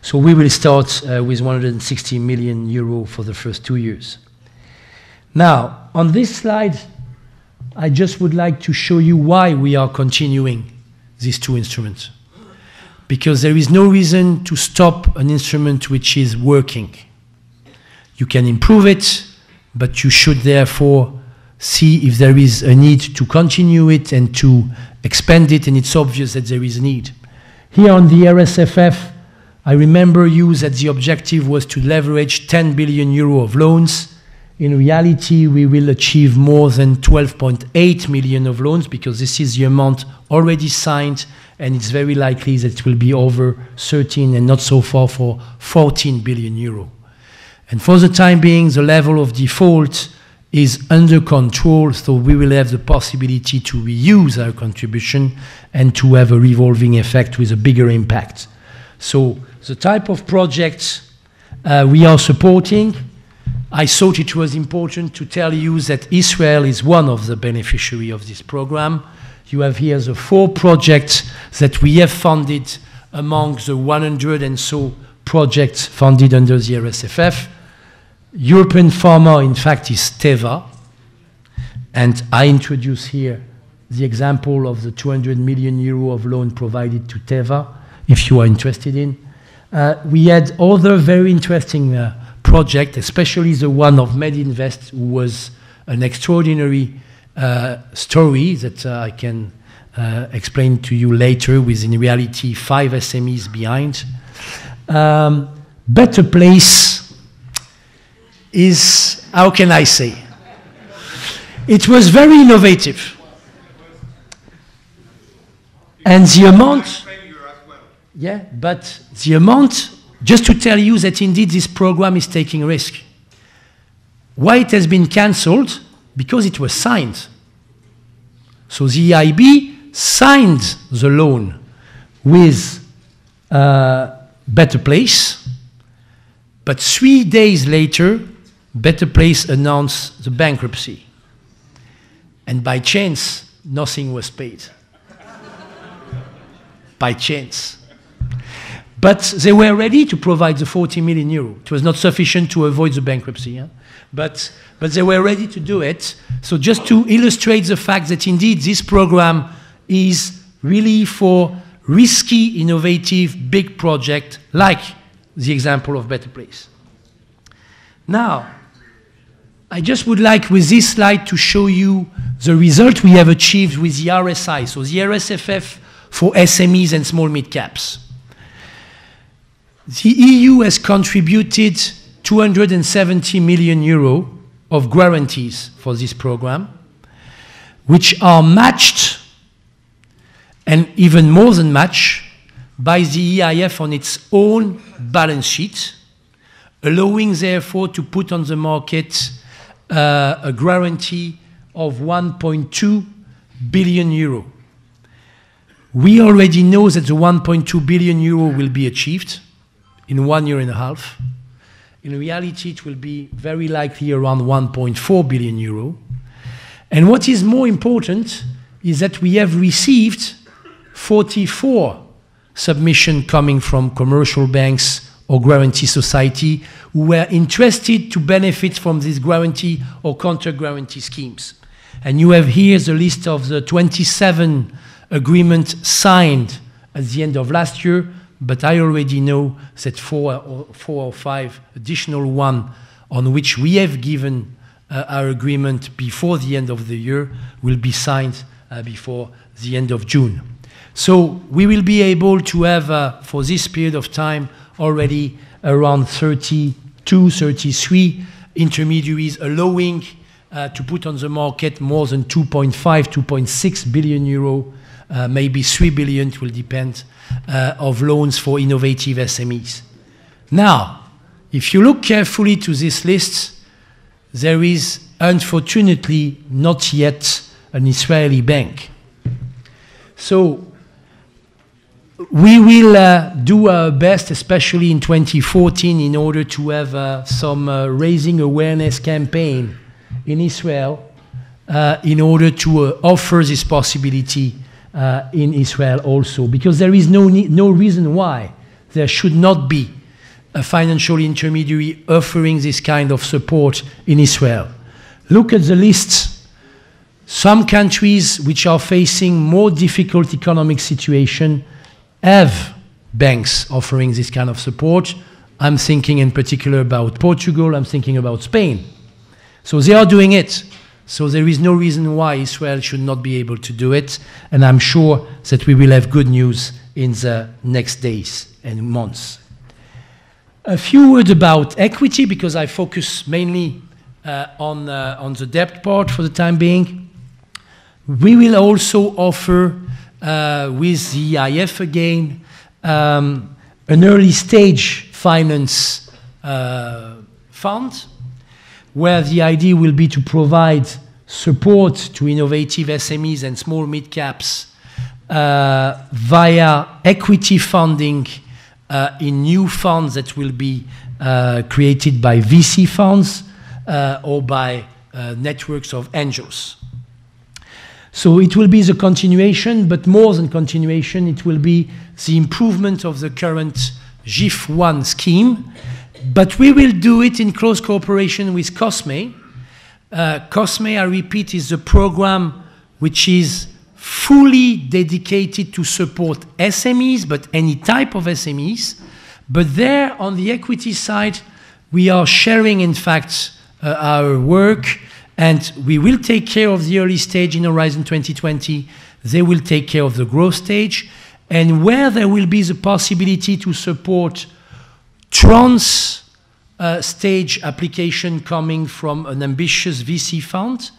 So we will start with 160 million euro for the first 2 years. Now, on this slide, I just would like to show you why we are continuing these two instruments. Because there is no reason to stop an instrument which is working. You can improve it, but you should therefore see if there is a need to continue it and to expand it, and it's obvious that there is a need. Here on the RSFF, I remember you that the objective was to leverage 10 billion euro of loans. In reality, we will achieve more than 12.8 million of loans because this is the amount already signed, and it's very likely that it will be over 13 and not so far for 14 billion euro. And for the time being, the level of default is under control, so we will have the possibility to reuse our contribution and to have a revolving effect with a bigger impact. So the type of projects we are supporting, I thought it was important to tell you that Israel is one of the beneficiaries of this program. You have here the 4 projects that we have funded among the 100 and so projects funded under the RSFF. European Pharma, in fact, is Teva. And I introduce here the example of the 200 million euro of loan provided to Teva, if you are interested in. We had other very interesting project, especially the one of MedInvest, who was an extraordinary story that I can explain to you later, with in reality 5 SMEs behind. Better Place is, how can I say? It was very innovative. And the amount, yeah, but the amount, just to tell you that indeed this program is taking risk. Why it has been cancelled? Because it was signed. So the EIB signed the loan with Better Place, but 3 days later, Better Place announced the bankruptcy. And by chance, nothing was paid. By chance. But they were ready to provide the 40 million euro. It was not sufficient to avoid the bankruptcy, yeah? But they were ready to do it. So just to illustrate the fact that indeed this program is really for risky, innovative, big project like the example of Better Place. Now, I just would like with this slide to show you the result we have achieved with the RSI, so the RSFF for SMEs and small mid-caps. The EU has contributed 270 million euro of guarantees for this program, which are matched, and even more than matched, by the EIF on its own balance sheet, allowing therefore to put on the market a guarantee of 1.2 billion euro. We already know that the 1.2 billion euro will be achieved in 1 year and a half. In reality, it will be very likely around 1.4 billion euro. And what is more important is that we have received 44 submissions coming from commercial banks or guarantee society who were interested to benefit from this guarantee or counter-guarantee schemes. And you have here the list of the 27 agreements signed at the end of last year, but I already know that four or five additional ones on which we have given our agreement before the end of the year will be signed before the end of June. So we will be able to have, for this period of time, already around 32, 33 intermediaries allowing to put on the market more than 2.5, 2.6 billion euro, maybe 3 billion, it will depend, of loans for innovative SMEs. Now, if you look carefully to this list, there is unfortunately not yet an Israeli bank. So we will do our best, especially in 2014, in order to have some raising awareness campaign in Israel in order to offer this possibility in Israel also, because there is no reason why there should not be a financial intermediary offering this kind of support in Israel. Look at the list. Some countries which are facing more difficult economic situation have banks offering this kind of support. I'm thinking in particular about Portugal, I'm thinking about Spain. So they are doing it. So there is no reason why Israel should not be able to do it, and I'm sure that we will have good news in the next days and months. A few words about equity, because I focus mainly on the debt part for the time being. We will also offer, with the EIF again, an early stage finance fund, where the idea will be to provide support to innovative SMEs and small mid-caps via equity funding in new funds that will be created by VC funds or by networks of angels. So it will be the continuation, but more than continuation, it will be the improvement of the current GIF1 scheme. But we will do it in close cooperation with COSME. COSME, I repeat, is a program which is fully dedicated to support SMEs, but any type of SMEs. But there, on the equity side, we are sharing, in fact, our work, and we will take care of the early stage in Horizon 2020. They will take care of the growth stage. And where there will be the possibility to support stage application coming from an ambitious VC fund,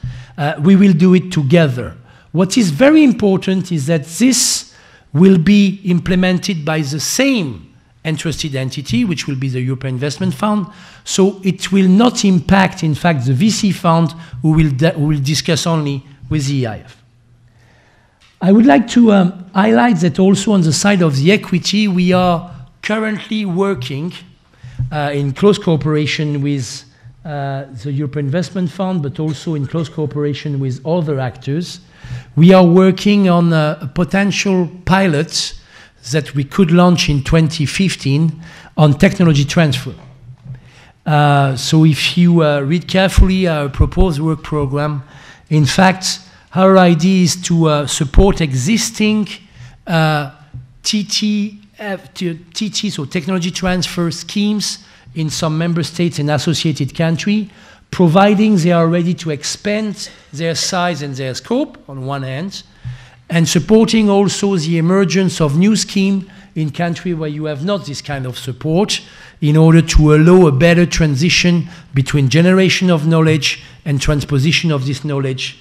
we will do it together. What is very important is that this will be implemented by the same interested entity, which will be the European Investment Fund. So it will not impact, in fact, the VC fund, who will discuss only with the EIF. I would like to highlight that also on the side of the equity, we are currently working in close cooperation with the European Investment Fund, but also in close cooperation with other actors. We are working on a potential pilot that we could launch in 2015 on technology transfer. So if you read carefully our proposed work program, in fact, our idea is to support existing TT, so technology transfer schemes in some member states and associated countries, providing they are ready to expand their size and their scope on one hand, and supporting also the emergence of new schemes in countries where you have not this kind of support, in order to allow a better transition between generation of knowledge and transposition of this knowledge,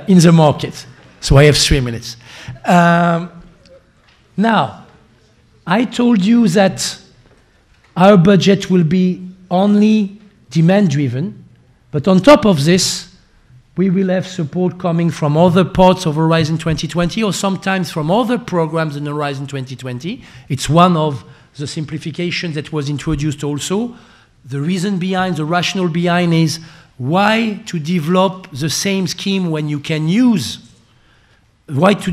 in the market. So I have 3 minutes. Now, I told you that our budget will be only demand-driven, but on top of this, we will have support coming from other parts of Horizon 2020, or sometimes from other programs in Horizon 2020. It's one of the simplifications that was introduced also. The reason behind, the rationale behind is why to develop the same scheme when you can use, why to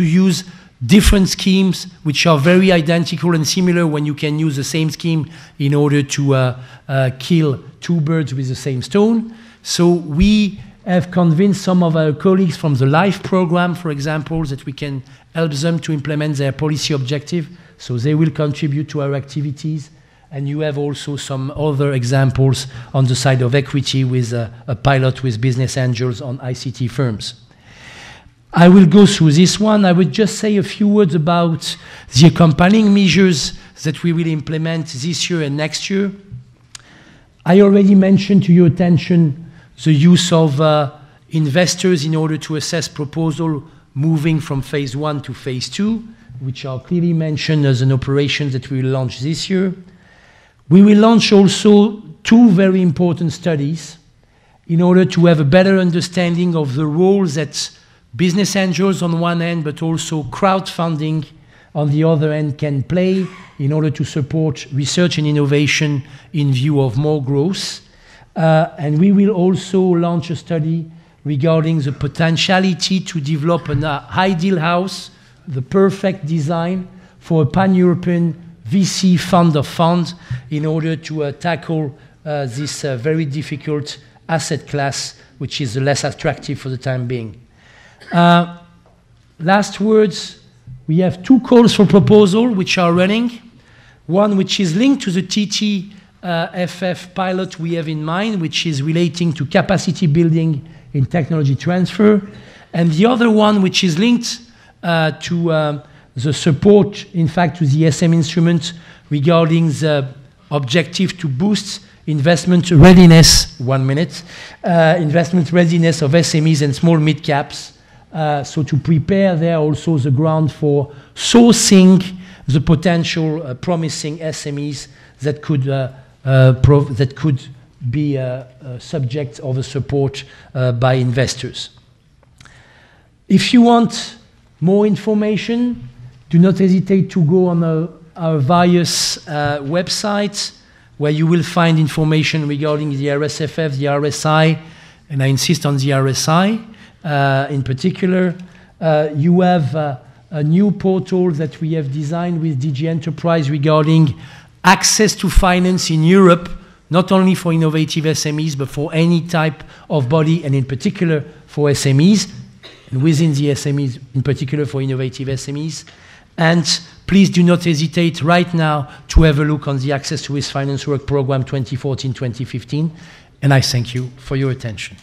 use different schemes which are very identical and similar when you can use the same scheme in order to kill two birds with the same stone. So we have convinced some of our colleagues from the LIFE program, for example, that we can help them to implement their policy objective, so they will contribute to our activities. And you have also some other examples on the side of equity with a pilot with business angels on ICT firms. I will go through this one. I would just say a few words about the accompanying measures that we will implement this year and next year. I already mentioned to your attention the use of investors in order to assess proposal moving from phase 1 to phase 2, which are clearly mentioned as an operation that we will launch this year. We will launch also 2 very important studies in order to have a better understanding of the roles that business angels on one end, but also crowdfunding on the other end can play in order to support research and innovation in view of more growth. And we will also launch a study regarding the potentiality to develop an ideal house, the perfect design for a pan-European VC fund of funds in order to tackle this very difficult asset class, which is less attractive for the time being. Last words, we have 2 calls for proposal which are running. One which is linked to the TTFF pilot we have in mind, which is relating to capacity building in technology transfer. And the other one which is linked to the support, in fact, to the SM instrument regarding the objective to boost investment readiness, investment readiness of SMEs and small mid-caps. So to prepare there also the ground for sourcing the potential promising SMEs that could be subject of a support by investors. If you want more information, do not hesitate to go on our various websites where you will find information regarding the RSFF, the RSI, and I insist on the RSI in particular. You have a new portal that we have designed with DG Enterprise regarding access to finance in Europe, not only for innovative SMEs, but for any type of body, and in particular for SMEs, and within the SMEs, in particular for innovative SMEs. And please do not hesitate right now to have a look on the Access to Risk Finance Work Program 2014-2015. And I thank you for your attention.